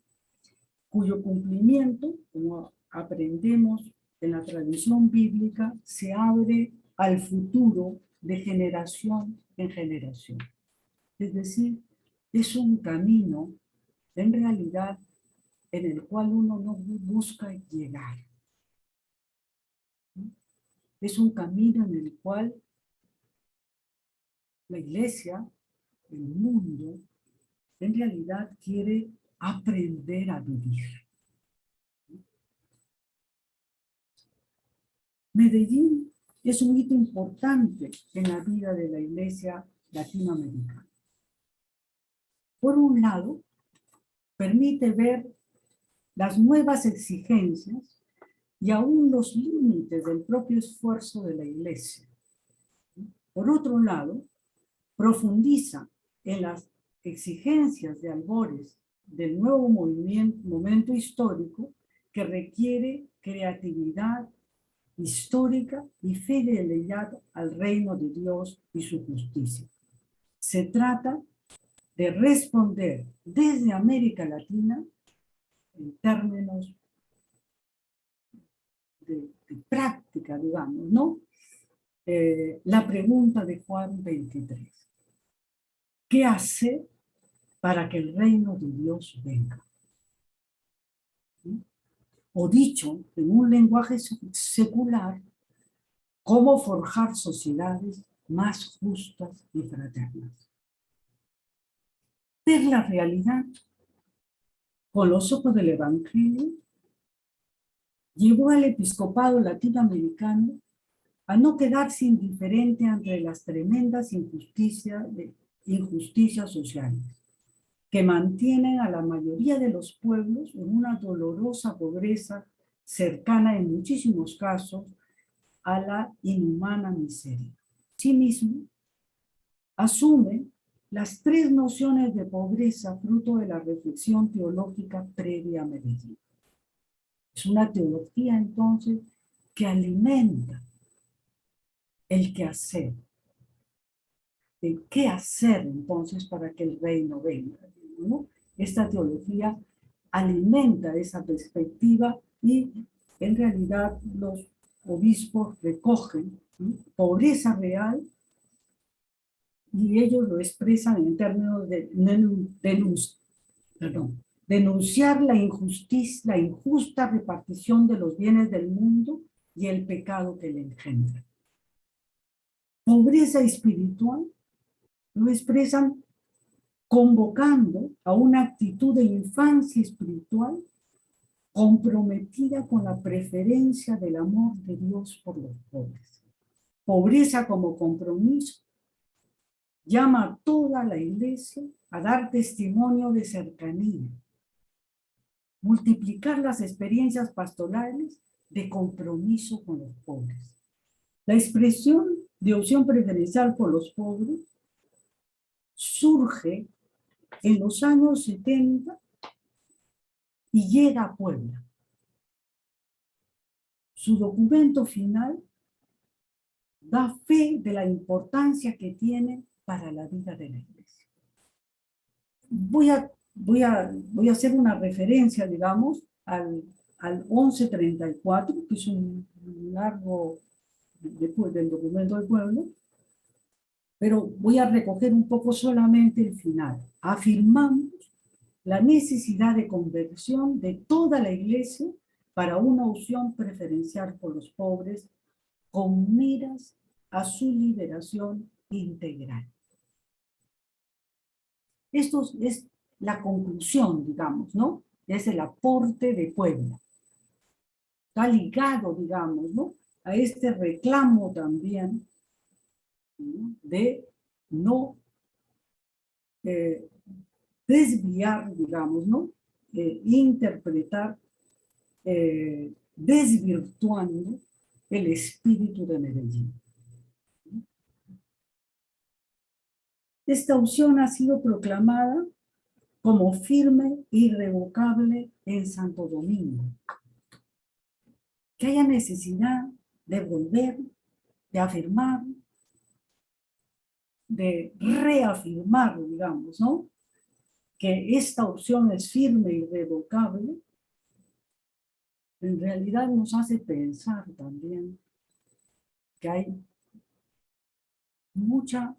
cuyo cumplimiento, como aprendemos en la tradición bíblica, se abre al futuro de generación en generación. Es decir, es un camino, en realidad, en el cual uno no busca llegar. Es un camino en el cual la iglesia, el mundo, en realidad quiere aprender a vivir. Medellín es un hito importante en la vida de la iglesia latinoamericana. Por un lado, permite ver las nuevas exigencias y aún los límites del propio esfuerzo de la iglesia. Por otro lado, profundiza en las exigencias de albores del nuevo momento histórico que requiere creatividad histórica y fidelidad al reino de Dios y su justicia. Se trata de responder desde América Latina, en términos de práctica, digamos, ¿no?, la pregunta de Juan 23. ¿Qué hacer para que el reino de Dios venga? O dicho en un lenguaje secular, ¿cómo forjar sociedades más justas y fraternas? Ver la realidad con los ojos del Evangelio llevó al episcopado latinoamericano a no quedarse indiferente ante las tremendas injusticias sociales que mantienen a la mayoría de los pueblos en una dolorosa pobreza cercana en muchísimos casos a la inhumana miseria. Asimismo, asume las tres nociones de pobreza fruto de la reflexión teológica previa a Medellín. Es una teología, entonces, que alimenta el quehacer. El qué hacer, entonces, para que el reino venga, ¿no? Esta teología alimenta esa perspectiva y, en realidad, los obispos recogen, ¿sí?, pobreza real, y ellos lo expresan en términos de denunciar la injusta repartición de los bienes del mundo y el pecado que le engendra. Pobreza espiritual lo expresan convocando a una actitud de infancia espiritual comprometida con la preferencia del amor de Dios por los pobres. pobreza como compromiso, llama a toda la iglesia a dar testimonio de cercanía, multiplicar las experiencias pastorales de compromiso con los pobres. La expresión de opción preferencial por los pobres surge en los años 70 y llega a Puebla. Su documento final da fe de la importancia que tiene para la vida de la iglesia. Voy a hacer una referencia, digamos, al 1134, que es un largo después del documento del pueblo, pero voy a recoger un poco solamente el final. Afirmamos la necesidad de conversión de toda la iglesia para una opción preferencial por los pobres con miras a su liberación integral. Esto es la conclusión, digamos, ¿no? Es el aporte de Puebla. Está ligado, digamos, ¿no? A este reclamo también, ¿no? De no desviar, digamos, ¿no? Interpretar, desvirtuando el espíritu de Medellín. Esta opción ha sido proclamada como firme e irrevocable en Santo Domingo. Que haya necesidad de volver, de afirmar, de reafirmar, digamos, ¿no? Que esta opción es firme e irrevocable, en realidad nos hace pensar también que hay mucha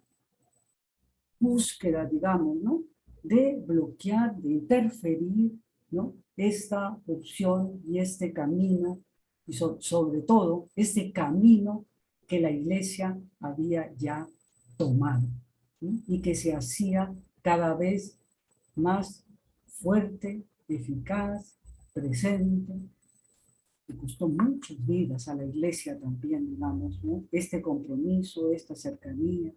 búsqueda, digamos, ¿no? De bloquear, de interferir, ¿no? Esta opción y este camino, y sobre todo este camino que la iglesia había ya tomado, ¿no? Y que se hacía cada vez más fuerte, eficaz, presente, y costó muchas vidas a la iglesia también, digamos, ¿no? Este compromiso, esta cercanía,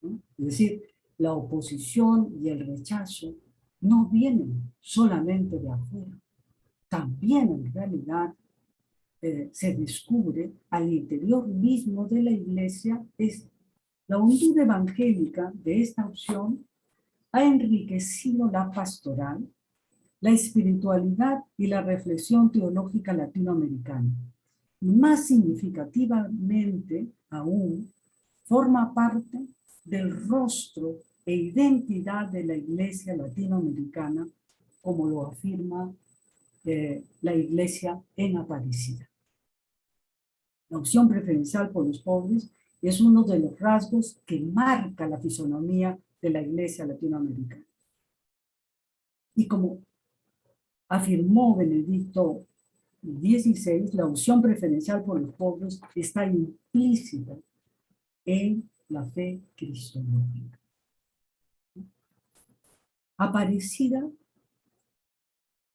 ¿no? Es decir, la oposición y el rechazo no vienen solamente de afuera, también en realidad se descubre al interior mismo de la iglesia. La hondura evangélica de esta opción ha enriquecido la pastoral, la espiritualidad y la reflexión teológica latinoamericana. Y más significativamente aún, forma parte del rostro e identidad de la iglesia latinoamericana, como lo afirma la iglesia en Aparecida. La opción preferencial por los pobres es uno de los rasgos que marca la fisonomía de la iglesia latinoamericana. Y como afirmó Benedicto XVI, la opción preferencial por los pobres está implícita en la fe cristológica. Aparecida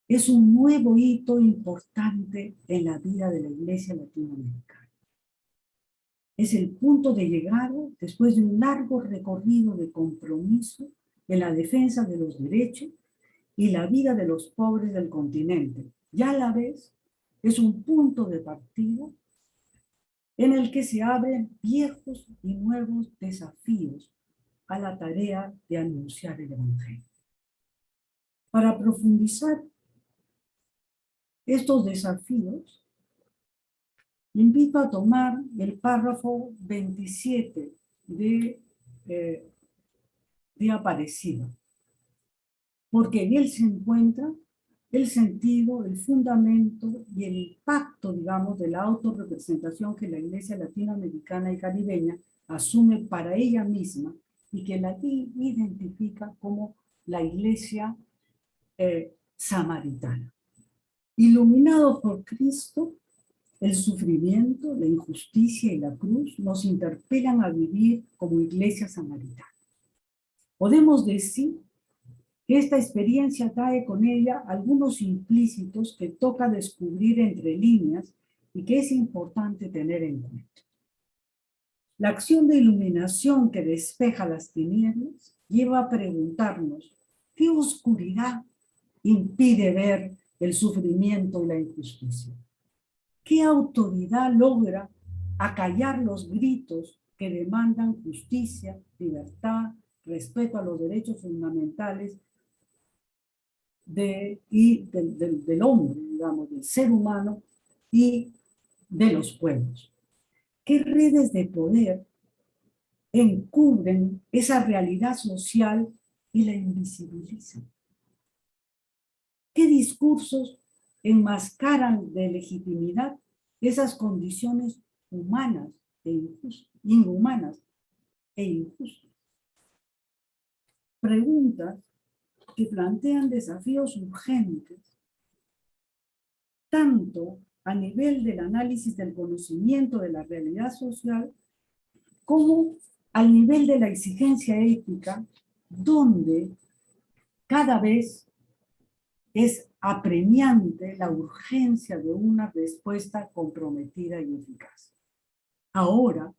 es un nuevo hito importante en la vida de la iglesia latinoamericana. Es el punto de llegada después de un largo recorrido de compromiso en la defensa de los derechos y la vida de los pobres del continente. Y a la vez es un punto de partida en el que se abren viejos y nuevos desafíos a la tarea de anunciar el Evangelio. Para profundizar estos desafíos, invito a tomar el párrafo 27 de Aparecida, porque en él se encuentra el sentido, el fundamento y el impacto, digamos, de la autorrepresentación que la iglesia latinoamericana y caribeña asume para ella misma y que la identifica como la iglesia samaritana. Iluminados por Cristo, el sufrimiento, la injusticia y la cruz nos interpelan a vivir como iglesia samaritana. Podemos decir que esta experiencia trae con ella algunos implícitos que toca descubrir entre líneas y que es importante tener en cuenta. La acción de iluminación que despeja las tinieblas lleva a preguntarnos, ¿qué oscuridad impide ver el sufrimiento y la injusticia? ¿Qué autoridad logra acallar los gritos que demandan justicia, libertad, respeto a los derechos fundamentales del hombre, digamos, del ser humano y de los pueblos? ¿Qué redes de poder encubren esa realidad social y la invisibilizan? ¿Qué discursos enmascaran de legitimidad esas condiciones humanas inhumanas e injustas? Preguntas que plantean desafíos urgentes, tanto a nivel del análisis del conocimiento de la realidad social, como al nivel de la exigencia ética, donde cada vez es apremiante la urgencia de una respuesta comprometida y eficaz. Ahora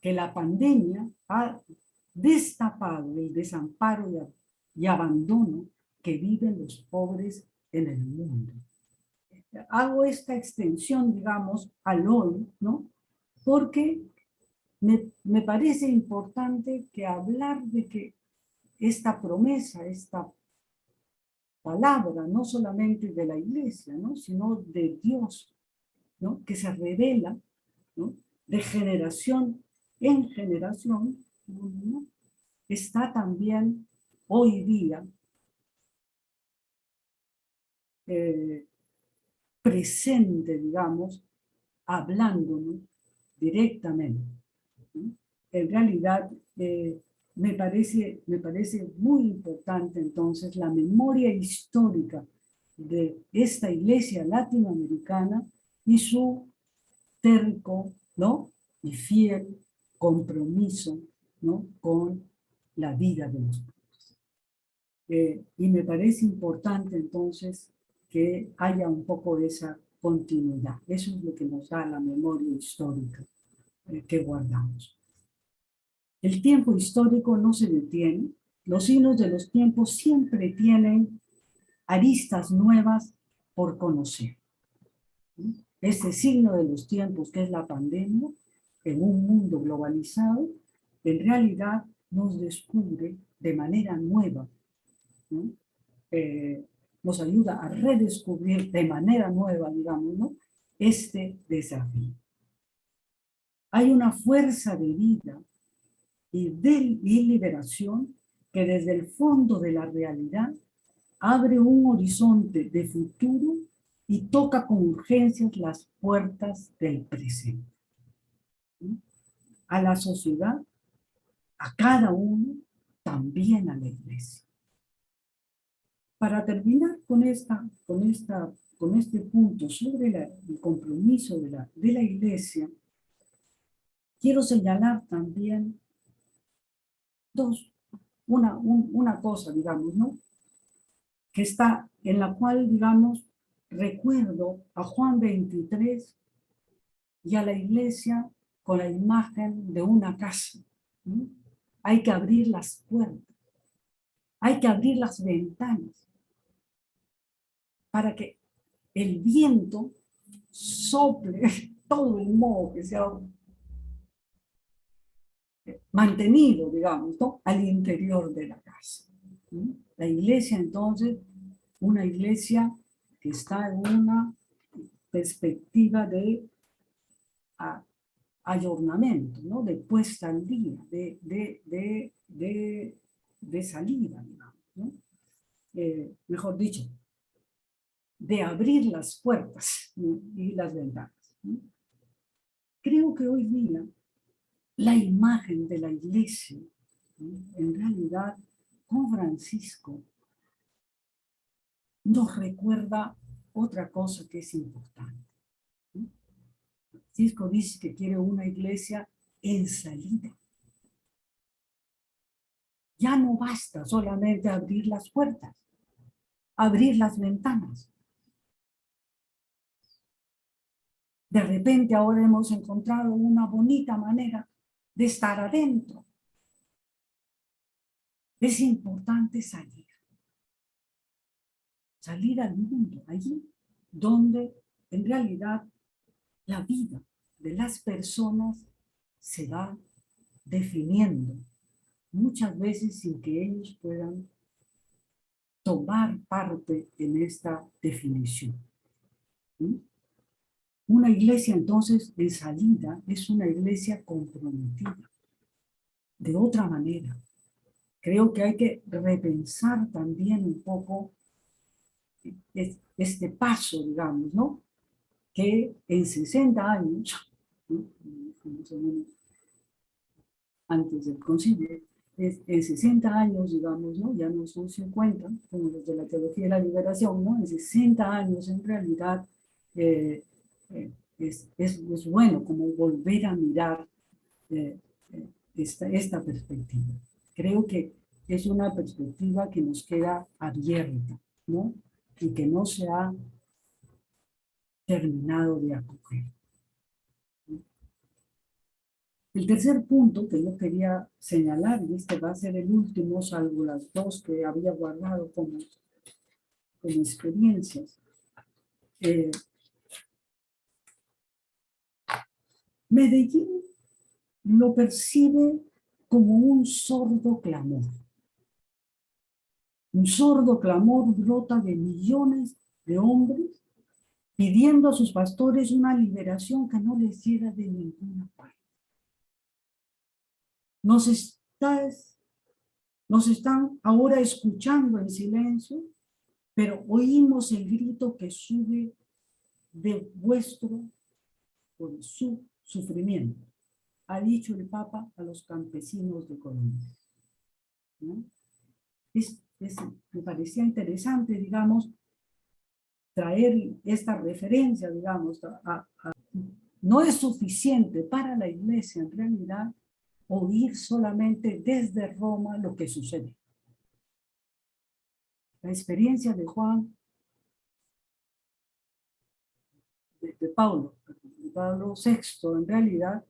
que la pandemia ha destapado el desamparo y abandono que viven los pobres en el mundo. Hago esta extensión, digamos, al hoy, ¿no? Porque me parece importante que hablar de que esta promesa, esta palabra, no solamente de la iglesia, ¿no? Sino de Dios, ¿no? Que se revela, ¿no? De generación en generación, ¿no? Está también hoy día presente, digamos, hablándonos directamente, ¿no? En realidad, me parece muy importante entonces la memoria histórica de esta iglesia latinoamericana y su terco, ¿no? Y fiel compromiso, ¿no? Con la vida de los pueblos. Y me parece importante entonces que haya un poco esa continuidad. Eso es lo que nos da la memoria histórica que guardamos. El tiempo histórico no se detiene. Los signos de los tiempos siempre tienen aristas nuevas por conocer. Este signo de los tiempos, que es la pandemia, en un mundo globalizado, en realidad nos descubre de manera nueva, ¿no? Nos ayuda a redescubrir de manera nueva, digamos, ¿no? Este desafío. Hay una fuerza de vida y liberación que desde el fondo de la realidad abre un horizonte de futuro y toca con urgencias las puertas del presente. A la sociedad, a cada uno, también a la iglesia. Para terminar con este punto sobre el compromiso de la iglesia, quiero señalar también una cosa, digamos, ¿no? Que está, en la cual, digamos, recuerdo a Juan 23 y a la iglesia con la imagen de una casa, ¿no? Hay que abrir las puertas, hay que abrir las ventanas para que el viento sople todo el moho que se ha mantenido, digamos, ¿no? Al interior de la casa. La iglesia, entonces, una iglesia que está en una perspectiva de ayornamiento, ¿no? De puesta al día, de salida, digamos, ¿no? Mejor dicho, de abrir las puertas, ¿no? Y las ventanas, ¿no? Creo que hoy día la imagen de la iglesia, ¿no? En realidad, con Francisco, nos recuerda otra cosa que es importante. Francisco dice que quiere una iglesia en salida. Ya no basta solamente abrir las puertas, abrir las ventanas. De repente ahora hemos encontrado una bonita manera de estar adentro. Es importante salir. Salir al mundo, allí donde en realidad la vida de las personas se va definiendo, muchas veces sin que ellos puedan tomar parte en esta definición. ¿Sí? Una iglesia entonces en salida es una iglesia comprometida. De otra manera, creo que hay que repensar también un poco este paso, digamos, ¿no? Que en 60 años, ¿no? Antes del concilio, en 60 años, digamos, ¿no? Ya no son 50, como los de la teología de la liberación, ¿no? En 60 años, en realidad, es bueno como volver a mirar esta perspectiva. Creo que es una perspectiva que nos queda abierta, ¿no? Y que no se ha terminado de acoger. El tercer punto que yo quería señalar, y este va a ser el último, salvo las dos que había guardado como experiencias. Medellín lo percibe como un sordo clamor. Un sordo clamor brota de millones de hombres pidiendo a sus pastores una liberación que no les llega de ninguna parte. Nos están ahora escuchando en silencio, pero oímos el grito que sube de por su sufrimiento, ha dicho el Papa a los campesinos de Colombia. ¿No? Me parecía interesante, digamos, traer esta referencia, digamos, no es suficiente para la iglesia en realidad oír solamente desde Roma lo que sucede. La experiencia de Juan, de Pablo VI, en realidad,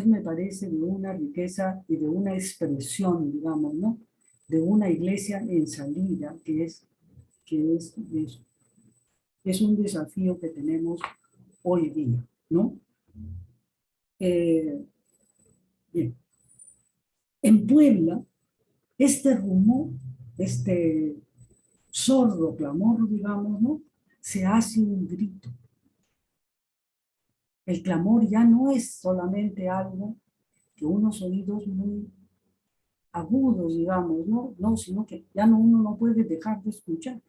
me parece, de una riqueza y de una expresión, digamos, ¿no? De una iglesia en salida, que es un desafío que tenemos hoy día, ¿no? Bien. En Puebla, este rumor, este sordo clamor, digamos, ¿no? Se hace un grito. El clamor ya no es solamente algo que unos oídos muy agudos, digamos, no, sino que ya uno no puede dejar de escuchar.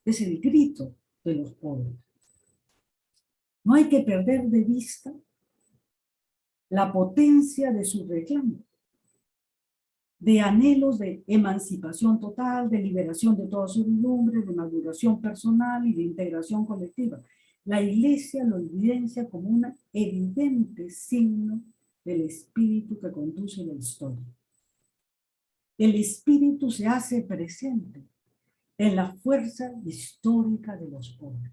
Es el grito de los pobres. No hay que perder de vista la potencia de su reclamo, de anhelos de emancipación total, de liberación de toda servidumbre, de maduración personal y de integración colectiva. La Iglesia lo evidencia como un evidente signo del espíritu que conduce la historia. El espíritu se hace presente en la fuerza histórica de los pobres.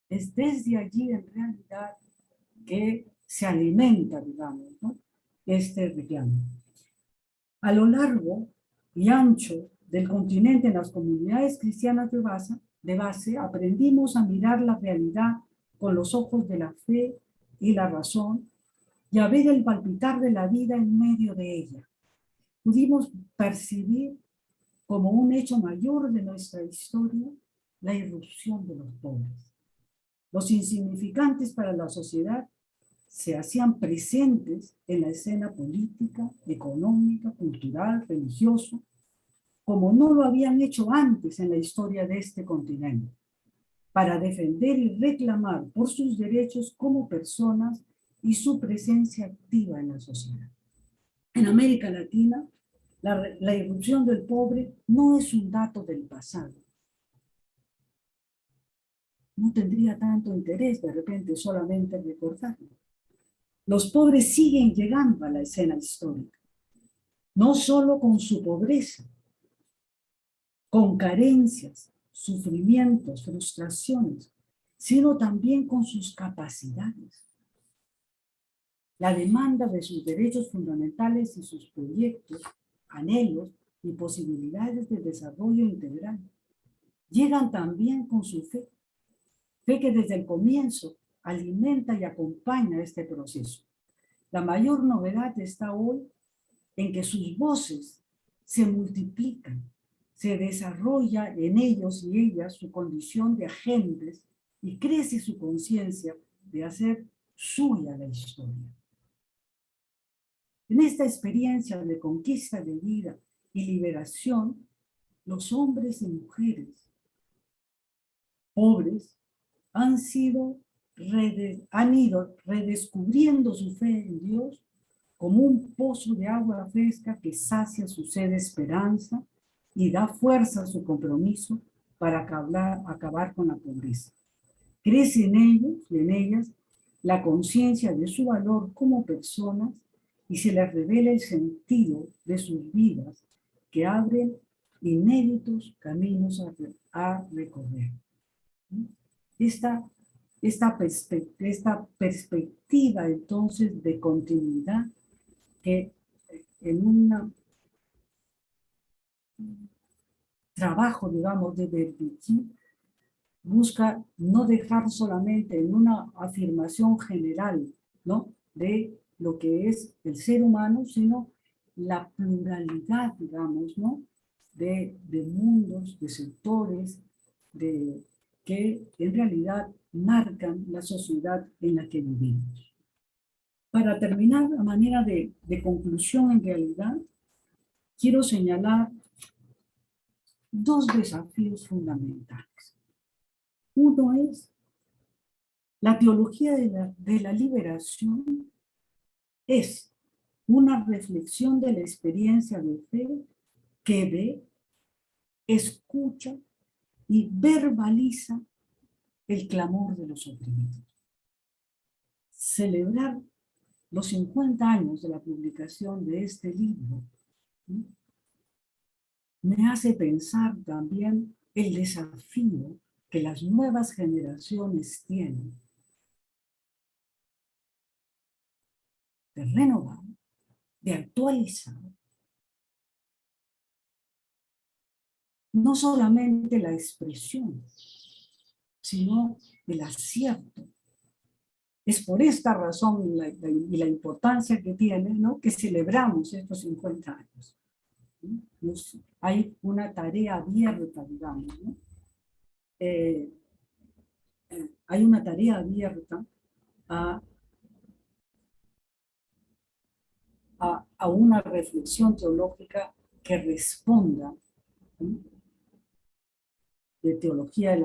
Es desde allí, en realidad, que se alimenta, digamos, ¿no? Este reclamo. A lo largo y ancho del continente, en las comunidades cristianas de base, aprendimos a mirar la realidad con los ojos de la fe y la razón y a ver el palpitar de la vida en medio de ella. Pudimos percibir como un hecho mayor de nuestra historia la irrupción de los pobres. Los insignificantes para la sociedad se hacían presentes en la escena política, económica, cultural, religiosa, como no lo habían hecho antes en la historia de este continente, para defender y reclamar por sus derechos como personas y su presencia activa en la sociedad. En América Latina, la irrupción del pobre no es un dato del pasado. No tendría tanto interés de repente solamente recordarlo. Los pobres siguen llegando a la escena histórica, no solo con su pobreza, con carencias, sufrimientos, frustraciones, sino también con sus capacidades. La demanda de sus derechos fundamentales y sus proyectos, anhelos y posibilidades de desarrollo integral llegan también con su fe, fe que desde el comienzo alimenta y acompaña este proceso. La mayor novedad está hoy en que sus voces se multiplican, se desarrolla en ellos y ellas su condición de agentes y crece su conciencia de hacer suya la historia. En esta experiencia de conquista de vida y liberación, los hombres y mujeres pobres han ido redescubriendo su fe en Dios como un pozo de agua fresca que sacia su sed de esperanza y da fuerza a su compromiso para acabar con la pobreza. Crece en ellos y en ellas la conciencia de su valor como personas y se les revela el sentido de sus vidas que abren inéditos caminos a recorrer. Esta perspectiva entonces de continuidad que en un trabajo, digamos, de Verbici busca no dejar solamente en una afirmación general, ¿no?, de lo que es el ser humano, sino la pluralidad, digamos, ¿no?, de mundos, de sectores, que en realidad marcan la sociedad en la que vivimos. Para terminar, a manera de conclusión, en realidad, quiero señalar dos desafíos fundamentales. Uno es la teología de la liberación es una reflexión de la experiencia de fe que ve, escucha y verbaliza el clamor de los oprimidos. Celebrar los 50 años de la publicación de este libro, ¿sí?, me hace pensar también el desafío que las nuevas generaciones tienen de renovar, de actualizar, no solamente la expresión, sino el acierto. Es por esta razón y la importancia que tiene, ¿no?, que celebramos estos 50 años. Hay una tarea abierta, digamos, ¿no? Hay una tarea abierta a una reflexión teológica que responda, ¿sí?, de teología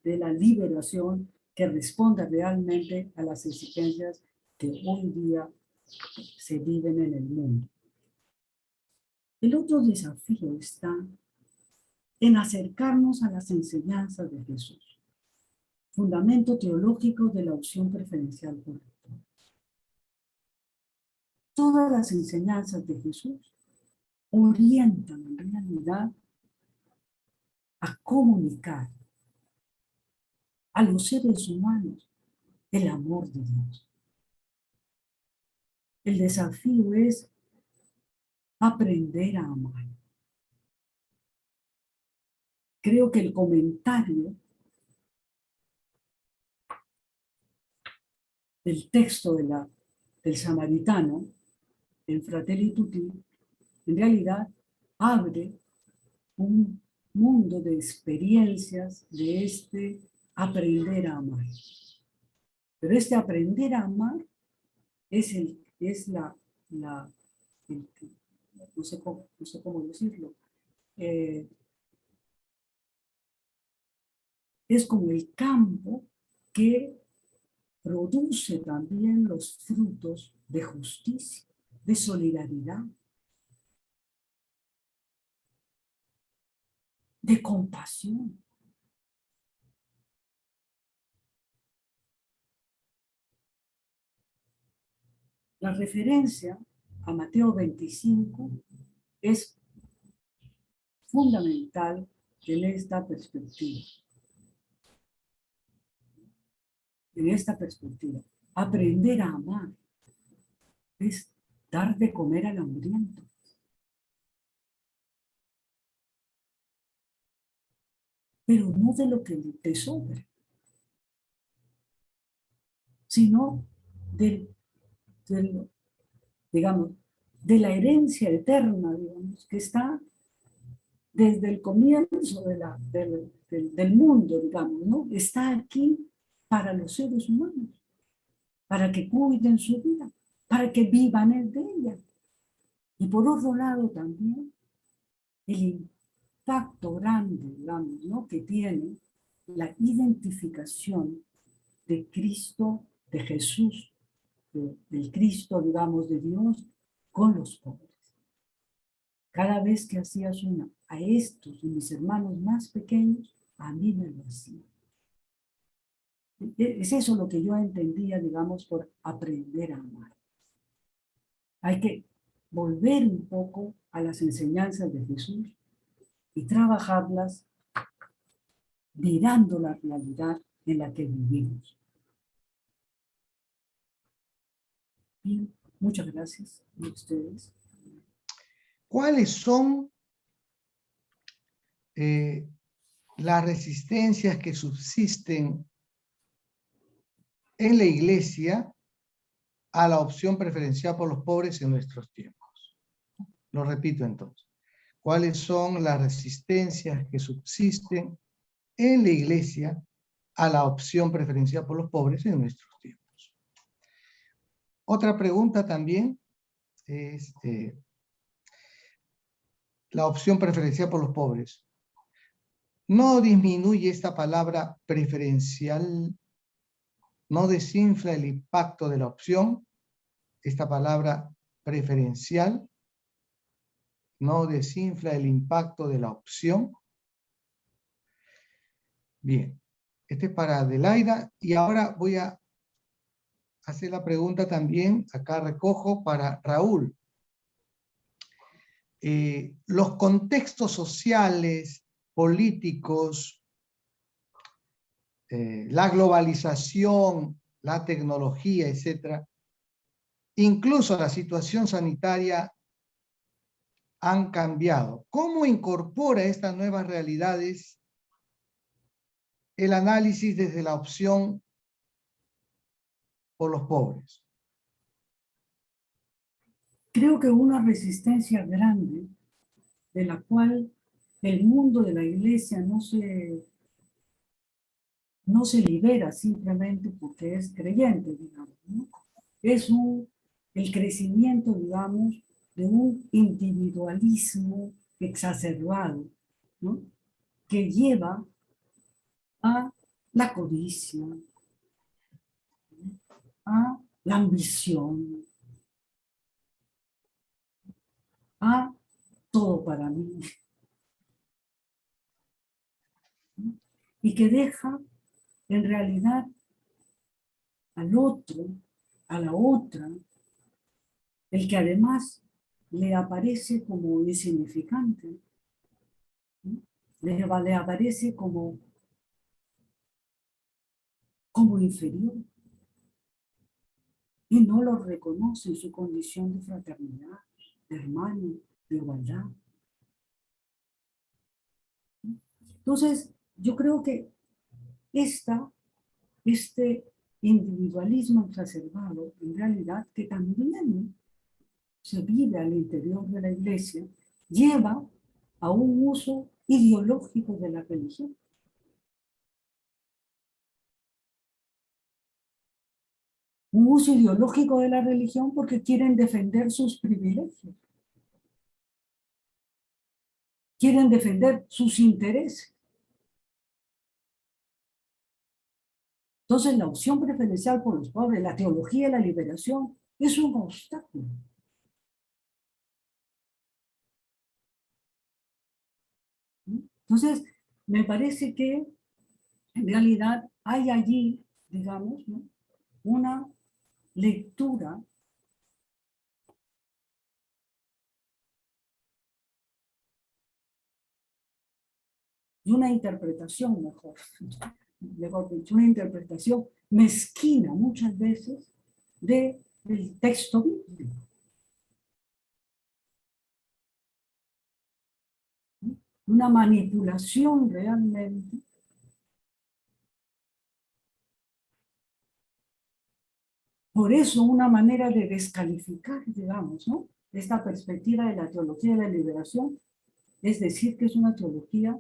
de la liberación, que responda realmente a las exigencias que hoy día se viven en el mundo. El otro desafío está en acercarnos a las enseñanzas de Jesús, fundamento teológico de la opción preferencial por el poder. Todas las enseñanzas de Jesús orientan en realidad a comunicar a los seres humanos el amor de Dios. El desafío es aprender a amar. Creo que el comentario del texto del samaritano en Fratelli Tutti en realidad abre un mundo de experiencias de este aprender a amar. Pero este aprender a amar no sé cómo decirlo, es como el campo que produce también los frutos de justicia, de solidaridad, de compasión. La referencia a Mateo 25 es fundamental en esta perspectiva. en esta perspectiva. Aprender a amar es dar de comer al hambriento. Pero no de lo que te sobra, sino digamos, de la herencia eterna, digamos, que está desde el comienzo del mundo, digamos, ¿no? Está aquí para los seres humanos, para que cuiden su vida, para que vivan de ella. Y por otro lado también, el impacto grande, digamos, ¿no? Que tiene la identificación de Cristo, de Jesús, del Cristo, digamos, de Dios, con los pobres. Cada vez que hacías una a estos, mis hermanos más pequeños, a mí me lo hacían. Es eso lo que yo entendía, digamos, por aprender a amar. Hay que volver un poco a las enseñanzas de Jesús y trabajarlas mirando la realidad en la que vivimos. Bien, muchas gracias a ustedes. ¿Cuáles son las resistencias que subsisten en la Iglesia a la opción preferencial por los pobres en nuestros tiempos? Lo repito entonces. ¿Cuáles son las resistencias que subsisten en la Iglesia a la opción preferencial por los pobres en nuestros tiempos? Otra pregunta también es la opción preferencial por los pobres. ¿No disminuye esta palabra preferencial? ¿No desinfla el impacto de la opción? Esta palabra preferencial no desinfla el impacto de la opción. Bien, este es para Adelaida y ahora voy a hacer la pregunta también, acá recojo para Raúl. Los contextos sociales, políticos, la globalización, la tecnología, etcétera, incluso la situación sanitaria han cambiado. ¿Cómo incorpora estas nuevas realidades el análisis desde la opción por los pobres? Creo que una resistencia grande de la cual el mundo de la iglesia no se libera simplemente porque es creyente, digamos, ¿no? Es el crecimiento, digamos, de un individualismo exacerbado, ¿no? Que lleva a la codicia, a la ambición, a todo para mí, ¿no? Y que deja en realidad al otro, a la otra, el que además le aparece como insignificante, ¿no? Le aparece como inferior y no lo reconoce en su condición de fraternidad, de hermano, de igualdad. Entonces, yo creo que este individualismo exacerbado, en realidad, que también se vive al interior de la iglesia, lleva a un uso ideológico de la religión. Un uso ideológico de la religión porque quieren defender sus privilegios. Quieren defender sus intereses. Entonces, la opción preferencial por los pobres, la teología de la liberación, es un obstáculo. Entonces, me parece que en realidad hay allí, digamos, ¿no?, una lectura y una interpretación mejor mejor dicho, una interpretación mezquina muchas veces del texto bíblico. Una manipulación realmente por eso una manera de descalificar, digamos, ¿no?, esta perspectiva de la teología de la liberación es decir que es una teología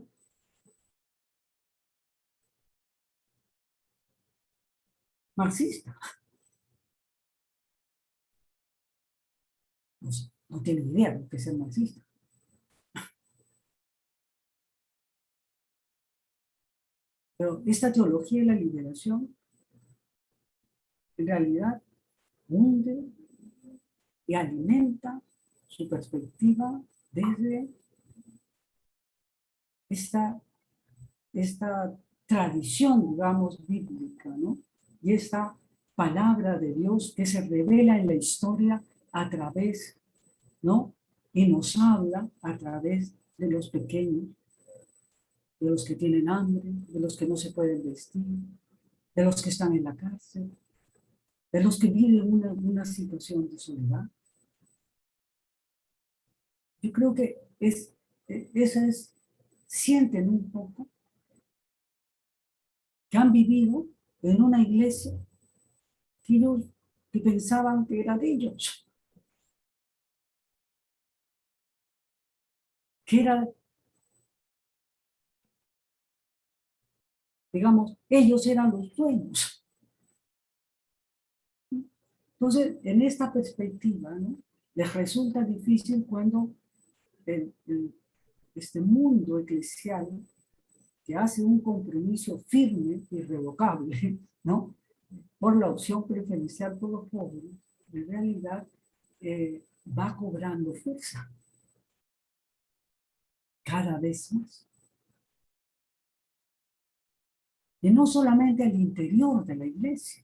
marxista. Pues, no tiene idea de lo que es ser marxista. Pero esta teología de la liberación en realidad hunde y alimenta su perspectiva desde esta tradición, digamos, bíblica, ¿no? Y esta palabra de Dios que se revela en la historia a través, ¿no?, y nos habla a través de los pequeños, de los que tienen hambre, de los que no se pueden vestir, de los que están en la cárcel, de los que viven una situación de soledad. Yo creo que sienten un poco que han vivido en una iglesia que pensaban que era de ellos, que era, digamos, ellos eran los dueños. Entonces, en esta perspectiva, ¿no?, les resulta difícil cuando este mundo eclesial que hace un compromiso firme, irrevocable, ¿no?, por la opción preferencial por los pobres, en realidad va cobrando fuerza cada vez más. Y no solamente al interior de la iglesia.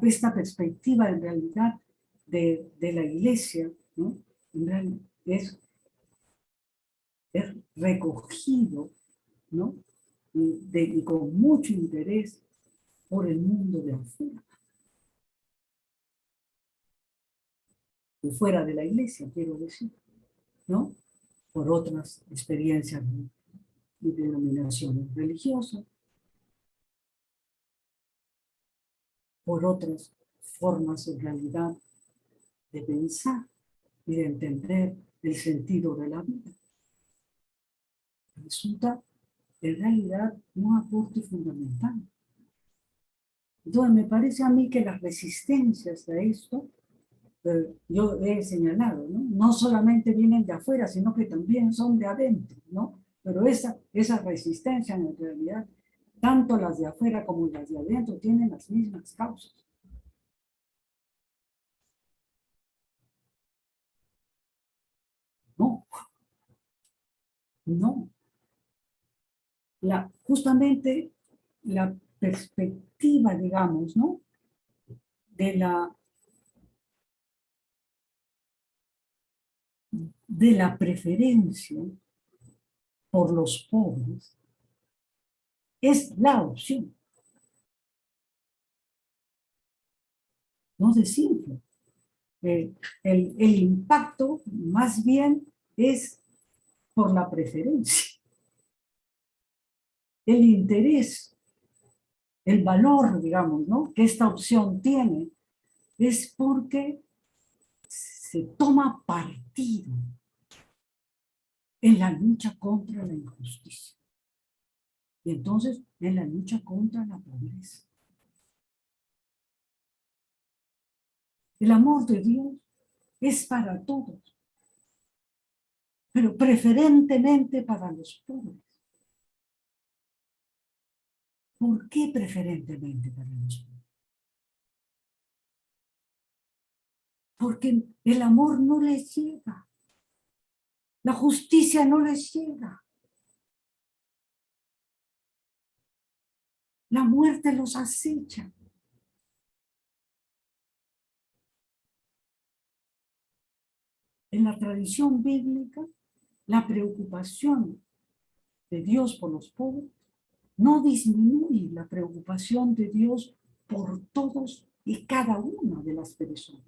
Esta perspectiva en realidad de la iglesia, ¿no?, en realidad es recogido, ¿no?, y con mucho interés por el mundo de afuera. De fuera de la iglesia, quiero decir, ¿no?, por otras experiencias y denominaciones religiosas, por otras formas en realidad de pensar y de entender el sentido de la vida. Resulta en realidad un aporte fundamental. Entonces me parece a mí que las resistencias a esto, yo he señalado, ¿no?, no solamente vienen de afuera, sino que también son de adentro, ¿no? Pero esa resistencia en realidad, tanto las de afuera como las de adentro, tienen las mismas causas. No, no. Justamente la perspectiva, digamos, ¿no?, de la preferencia por los pobres es la opción. No se simple. El impacto más bien es por la preferencia. El interés, el valor, digamos, ¿no?, que esta opción tiene es porque se toma partido en la lucha contra la injusticia. Y entonces en la lucha contra la pobreza. El amor de Dios es para todos, pero preferentemente para los pobres. ¿Por qué preferentemente para los pobres? Porque el amor no les llega. La justicia no les llega. La muerte los acecha. En la tradición bíblica, la preocupación de Dios por los pobres no disminuye la preocupación de Dios por todos y cada una de las personas.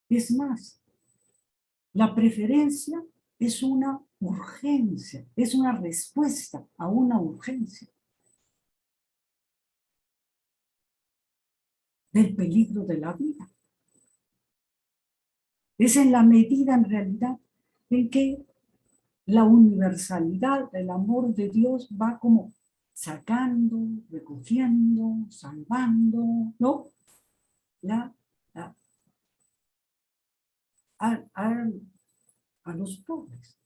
Es más, la preferencia es una urgencia, es una respuesta a una urgencia del peligro de la vida. Es en la medida, en realidad, en que la universalidad del amor de Dios va como sacando, recogiendo, salvando, ¿no? A los pobres,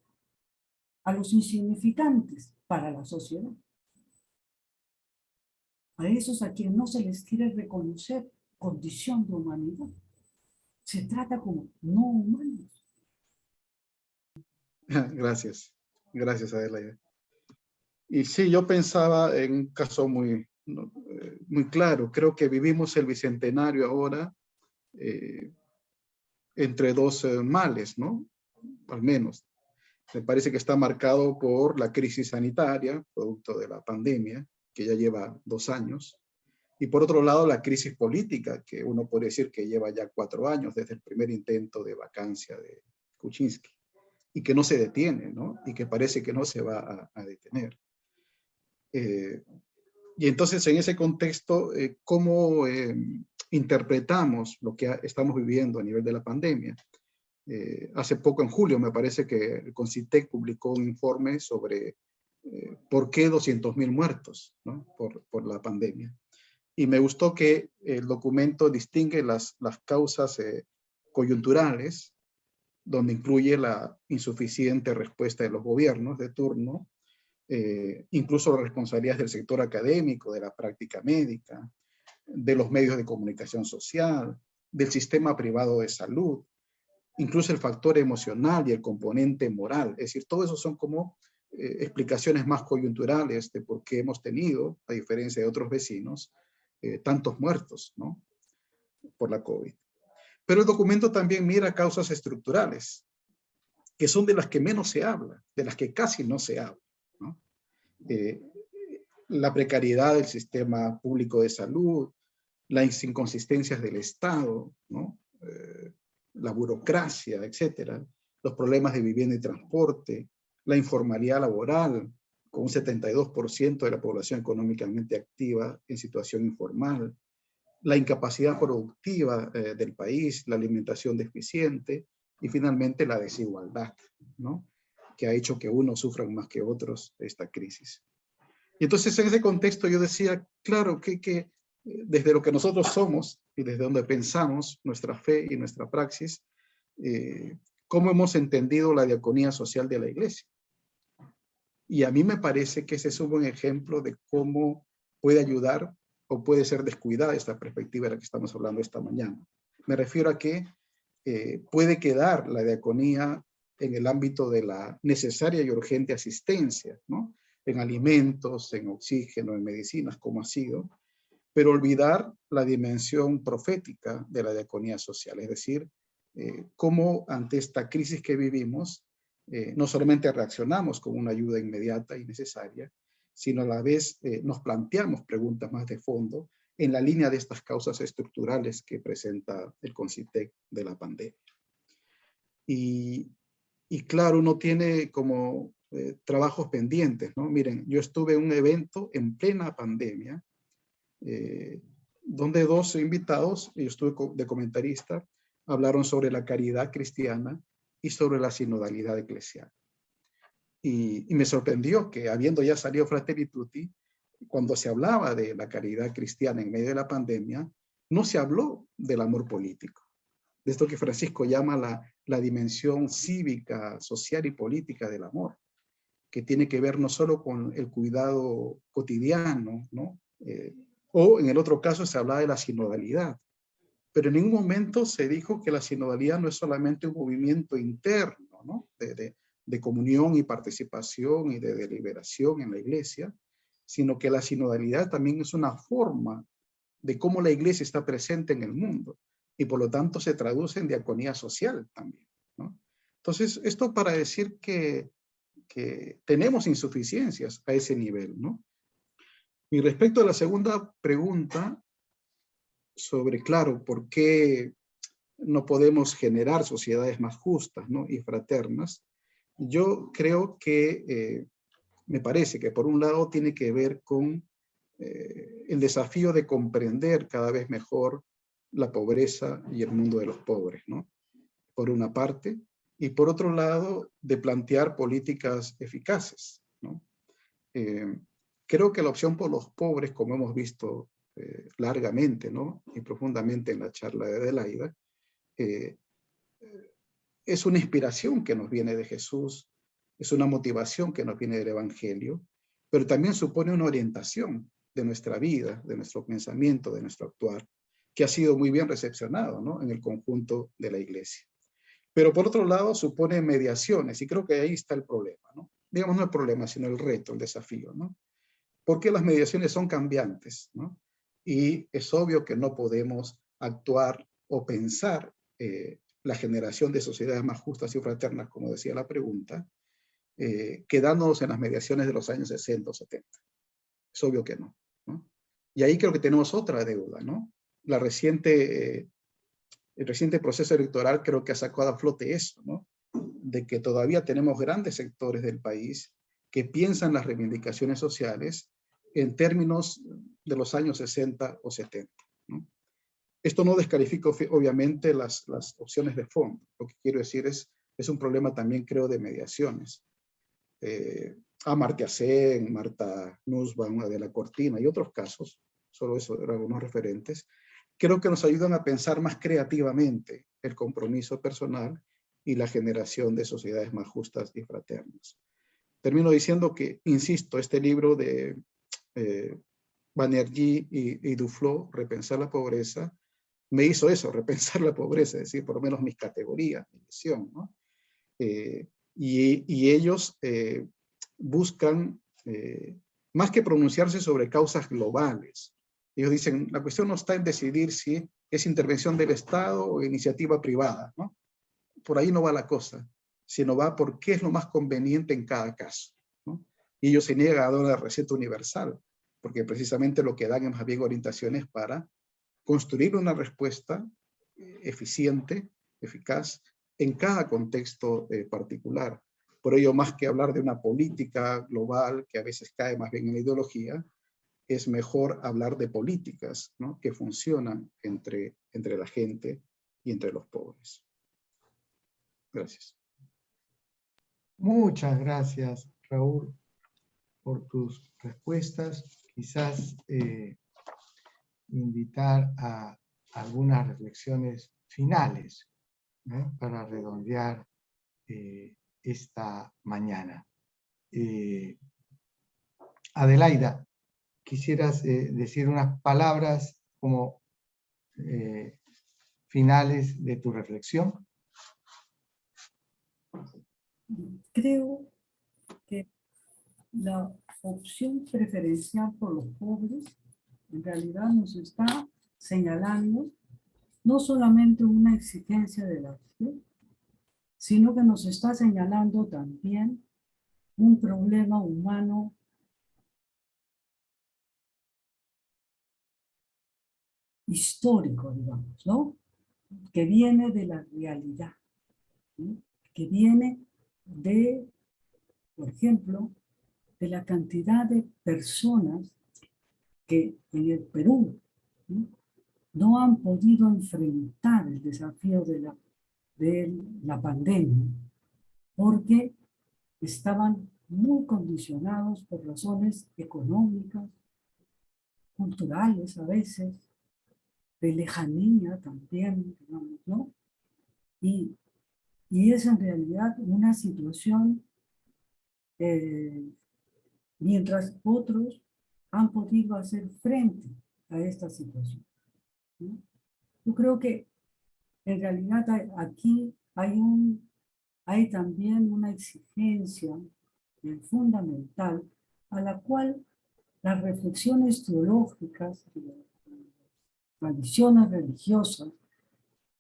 a los insignificantes para la sociedad. A esos a quienes no se les quiere reconocer condición de humanidad. Se trata como no humanos. Gracias, gracias Adelaide. Y sí, yo pensaba en un caso muy claro. Creo que vivimos el bicentenario ahora entre dos males, ¿no? Al menos. Me parece que está marcado por la crisis sanitaria, producto de la pandemia, que ya lleva 2 años. Y por otro lado, la crisis política, que uno podría decir que lleva ya 4 años desde el primer intento de vacancia de Kuczynski, y que no se detiene, ¿no? Y que parece que no se va a detener. Y entonces, en ese contexto, ¿cómo interpretamos lo que estamos viviendo a nivel de la pandemia? Hace poco, en julio, me parece que el CONCITEC publicó un informe sobre por qué 200.000 muertos, ¿no? por la pandemia. Y me gustó que el documento distingue las causas coyunturales, donde incluye la insuficiente respuesta de los gobiernos de turno, incluso las responsabilidades del sector académico, de la práctica médica, de los medios de comunicación social, del sistema privado de salud, incluso el factor emocional y el componente moral. Es decir, todo eso son como explicaciones más coyunturales de por qué hemos tenido, a diferencia de otros vecinos, tantos muertos, ¿no? Por la COVID. Pero el documento también mira causas estructurales, que son de las que menos se habla, de las que casi no se habla, ¿no? La precariedad del sistema público de salud, las inconsistencias del Estado, ¿no? La burocracia, etcétera, los problemas de vivienda y transporte, la informalidad laboral, con un 72% de la población económicamente activa en situación informal, la incapacidad productiva del país, la alimentación deficiente y finalmente la desigualdad, ¿no? Que ha hecho que unos sufran más que otros esta crisis. Y entonces en ese contexto yo decía, claro, que desde lo que nosotros somos y desde donde pensamos nuestra fe y nuestra praxis, cómo hemos entendido la diaconía social de la Iglesia. Y a mí me parece que ese es un buen ejemplo de cómo puede ayudar o puede ser descuidada esta perspectiva de la que estamos hablando esta mañana. Me refiero a que puede quedar la diaconía en el ámbito de la necesaria y urgente asistencia, ¿no? En alimentos, en oxígeno, en medicinas, como ha sido, pero olvidar la dimensión profética de la diaconía social, es decir, cómo ante esta crisis que vivimos, no solamente reaccionamos con una ayuda inmediata y necesaria, sino a la vez nos planteamos preguntas más de fondo en la línea de estas causas estructurales que presenta el CONCITEC de la pandemia. Y claro, uno tiene como trabajos pendientes, ¿no? Miren, yo estuve en un evento en plena pandemia, donde 2 invitados, yo estuve de comentarista, hablaron sobre la caridad cristiana y sobre la sinodalidad eclesial. Y me sorprendió que, habiendo ya salido Fratelli Tutti, cuando se hablaba de la caridad cristiana en medio de la pandemia, no se habló del amor político, de esto que Francisco llama la dimensión cívica, social y política del amor, que tiene que ver no solo con el cuidado cotidiano, ¿no? O en el otro caso se hablaba de la sinodalidad, pero en ningún momento se dijo que la sinodalidad no es solamente un movimiento interno, ¿no? de comunión y participación y de deliberación en la iglesia, sino que la sinodalidad también es una forma de cómo la iglesia está presente en el mundo, y por lo tanto se traduce en diaconía social también, ¿no? Entonces, esto para decir que tenemos insuficiencias a ese nivel, ¿no? Y respecto a la segunda pregunta sobre, claro, por qué no podemos generar sociedades más justas, ¿no?, y fraternas, yo creo que me parece que por un lado tiene que ver con el desafío de comprender cada vez mejor la pobreza y el mundo de los pobres, ¿no? Por una parte, y por otro lado, de plantear políticas eficaces, ¿no? Creo que la opción por los pobres, como hemos visto largamente, ¿no?, y profundamente en la charla de Adelaida, es una inspiración que nos viene de Jesús, es una motivación que nos viene del Evangelio, pero también supone una orientación de nuestra vida, de nuestro pensamiento, de nuestro actuar, que ha sido muy bien recepcionado, ¿no?, en el conjunto de la Iglesia. Pero por otro lado supone mediaciones, y creo que ahí está el problema, ¿no? Digamos, no el problema, sino el reto, el desafío, ¿no? Porque las mediaciones son cambiantes, ¿no? Y es obvio que no podemos actuar o pensar la generación de sociedades más justas y fraternas, como decía la pregunta, quedándonos en las mediaciones de los años 60 o 70. Es obvio que no, ¿no? Y ahí creo que tenemos otra deuda, ¿no? El reciente proceso electoral creo que ha sacado a flote eso, ¿no? De que todavía tenemos grandes sectores del país que piensan las reivindicaciones sociales en términos de los años 60 o 70, ¿no? Esto no descalifica obviamente las opciones de fondo. Lo que quiero decir es un problema también, creo, de mediaciones. Amartya Sen, Marta Nussbaum, Adela Cortina y otros casos, solo eso eran algunos referentes, creo que nos ayudan a pensar más creativamente el compromiso personal y la generación de sociedades más justas y fraternas. Termino diciendo que, insisto, este libro de Banerjee y Duflo, Repensar la pobreza, me hizo eso, repensar la pobreza, es decir, por lo menos mis categorías, mi visión, ¿no? Y ellos buscan, más que pronunciarse sobre causas globales, ellos dicen, la cuestión no está en decidir si es intervención del Estado o iniciativa privada, ¿no? Por ahí no va la cosa, sino va por qué es lo más conveniente en cada caso, ¿no? Y ellos se niegan a dar una receta universal, porque precisamente lo que dan es más bien orientaciones para construir una respuesta eficiente, eficaz, en cada contexto particular. Por ello, más que hablar de una política global, que a veces cae más bien en la ideología, es mejor hablar de políticas, ¿no?, que funcionan entre la gente y entre los pobres. Gracias. Muchas gracias, Raúl, por tus respuestas. Quizás invitar a algunas reflexiones finales, para redondear esta mañana. Adelaida, ¿quisieras decir unas palabras como finales de tu reflexión? Creo que la opción preferencial por los pobres en realidad nos está señalando no solamente una exigencia de la acción, sino que nos está señalando también un problema humano histórico, digamos, ¿no? Que viene de la realidad, ¿no? Que viene de, por ejemplo, de la cantidad de personas que en el Perú, ¿no?, han podido enfrentar el desafío de la pandemia, porque estaban muy condicionados por razones económicas, culturales a veces, de lejanía también, digamos, ¿no? Y es en realidad una situación, mientras otros han podido hacer frente a esta situación, ¿no? Yo creo que en realidad aquí hay también una exigencia fundamental a la cual las reflexiones teológicas, tradiciones religiosas,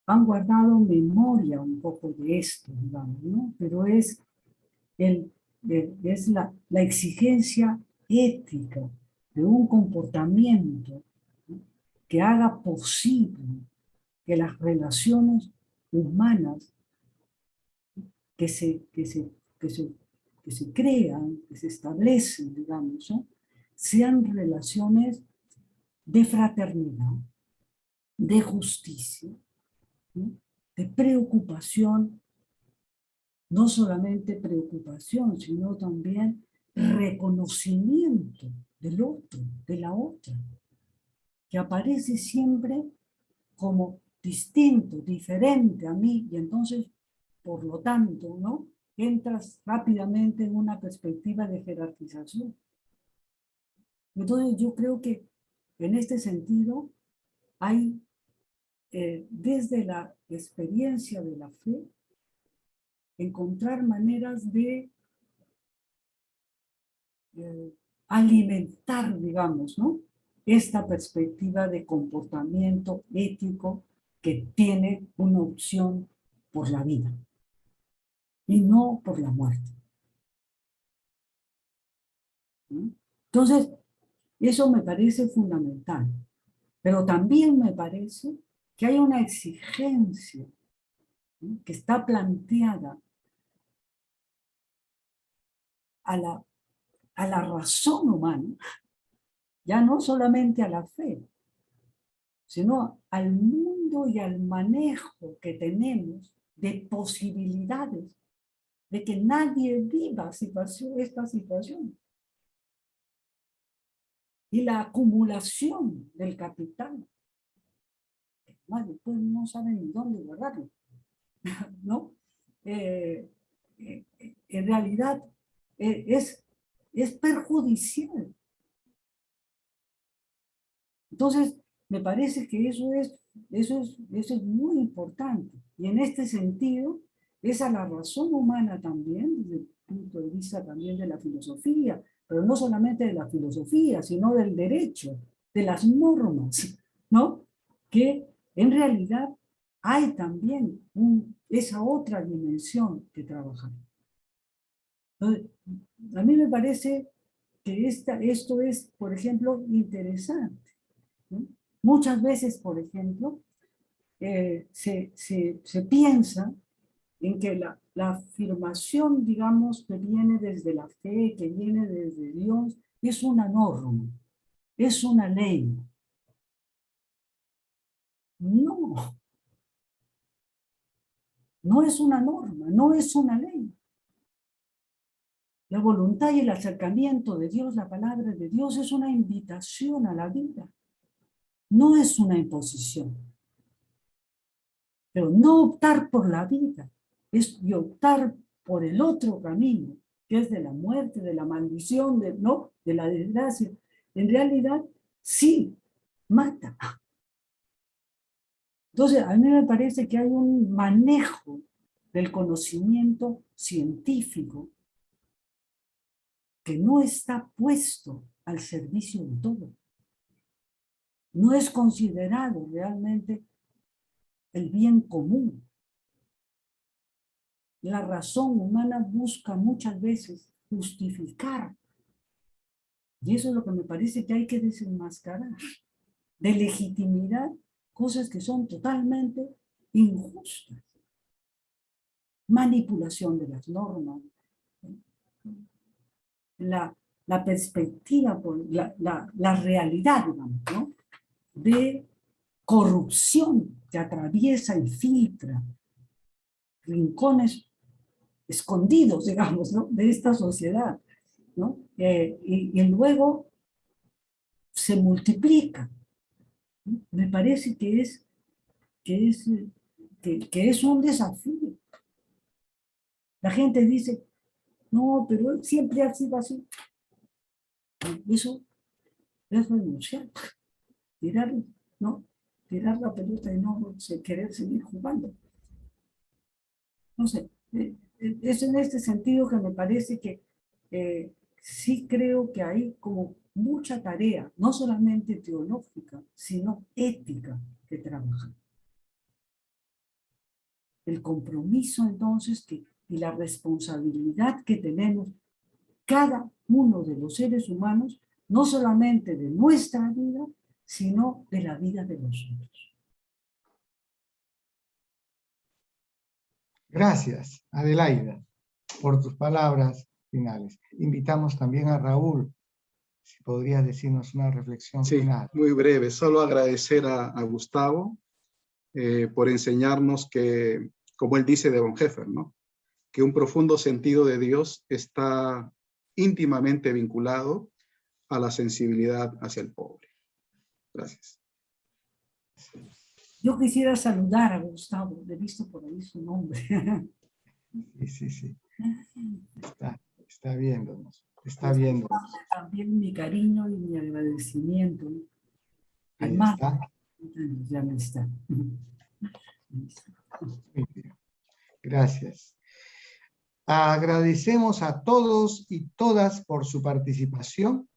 han guardado memoria un poco de esto, digamos, ¿no? Pero es, es la exigencia ética de un comportamiento, ¿no?, que haga posible que las relaciones humanas que se crean, que se establecen, digamos, ¿no?, sean relaciones de fraternidad, de justicia, ¿no?, de preocupación, no solamente preocupación, sino también reconocimiento del otro, de la otra, que aparece siempre como distinto, diferente a mí, y entonces, por lo tanto, ¿no?, entras rápidamente en una perspectiva de jerarquización. Entonces, yo creo que en este sentido hay, desde la experiencia de la fe, encontrar maneras de alimentar, digamos, ¿no?, esta perspectiva de comportamiento ético que tiene una opción por la vida y no por la muerte, ¿no? Entonces, eso me parece fundamental, pero también me parece que hay una exigencia, ¿no?, que está planteada a la razón humana, ya no solamente a la fe, sino al mundo y al manejo que tenemos de posibilidades de que nadie viva esta situación. Y la acumulación del capital, después no saben ni dónde guardarlo, ¿no? En realidad es perjudicial. Entonces, me parece que eso es muy importante. Y en este sentido, es a la razón humana también, desde el punto de vista también de la filosofía, pero no solamente de la filosofía, sino del derecho, de las normas, ¿no?, que en realidad hay también esa otra dimensión que trabajar. Entonces, a mí me parece que esto es, por ejemplo, interesante, ¿no? Muchas veces, por ejemplo, se piensa en que la afirmación, digamos, que viene desde la fe, que viene desde Dios, es una norma, es una ley. No, no es una norma, no es una ley. La voluntad y el acercamiento de Dios, la palabra de Dios, es una invitación a la vida, no es una imposición. Pero no optar por la vida es optar por el otro camino, que es de la muerte, de la maldición, ¿no?, de la desgracia. En realidad, sí, mata. Entonces, a mí me parece que hay un manejo del conocimiento científico que no está puesto al servicio de todo. No es considerado realmente el bien común. La razón humana busca muchas veces justificar, y eso es lo que me parece que hay que desenmascarar, de legitimidad, cosas que son totalmente injustas. Manipulación de las normas, la perspectiva, la realidad, digamos, ¿no?, de corrupción que atraviesa y filtra rincones escondidos, digamos, ¿no?, de esta sociedad, ¿no? Y luego se multiplica, ¿no? Me parece que es un desafío. La gente dice, no, pero él siempre ha sido así. Eso es renunciar, tirar, ¿no?, tirar la pelota y no querer seguir jugando. No sé, es en este sentido que me parece que sí creo que hay como mucha tarea, no solamente teológica, sino ética que trabajar. el compromiso entonces y la responsabilidad que tenemos cada uno de los seres humanos, no solamente de nuestra vida, sino de la vida de los otros. Gracias, Adelaida, por tus palabras finales. Invitamos también a Raúl, si podrías decirnos una reflexión final. Muy breve. Solo agradecer a Gustavo por enseñarnos que, como él dice de Bonhoeffer, ¿no?, que un profundo sentido de Dios está íntimamente vinculado a la sensibilidad hacia el pobre. Gracias. Yo quisiera saludar a Gustavo, he visto por ahí su nombre. Sí. Está viéndonos. Está viéndonos. También mi cariño y mi agradecimiento. Ahí está. Ya me está. Muy bien. Gracias. Agradecemos a todos y todas por su participación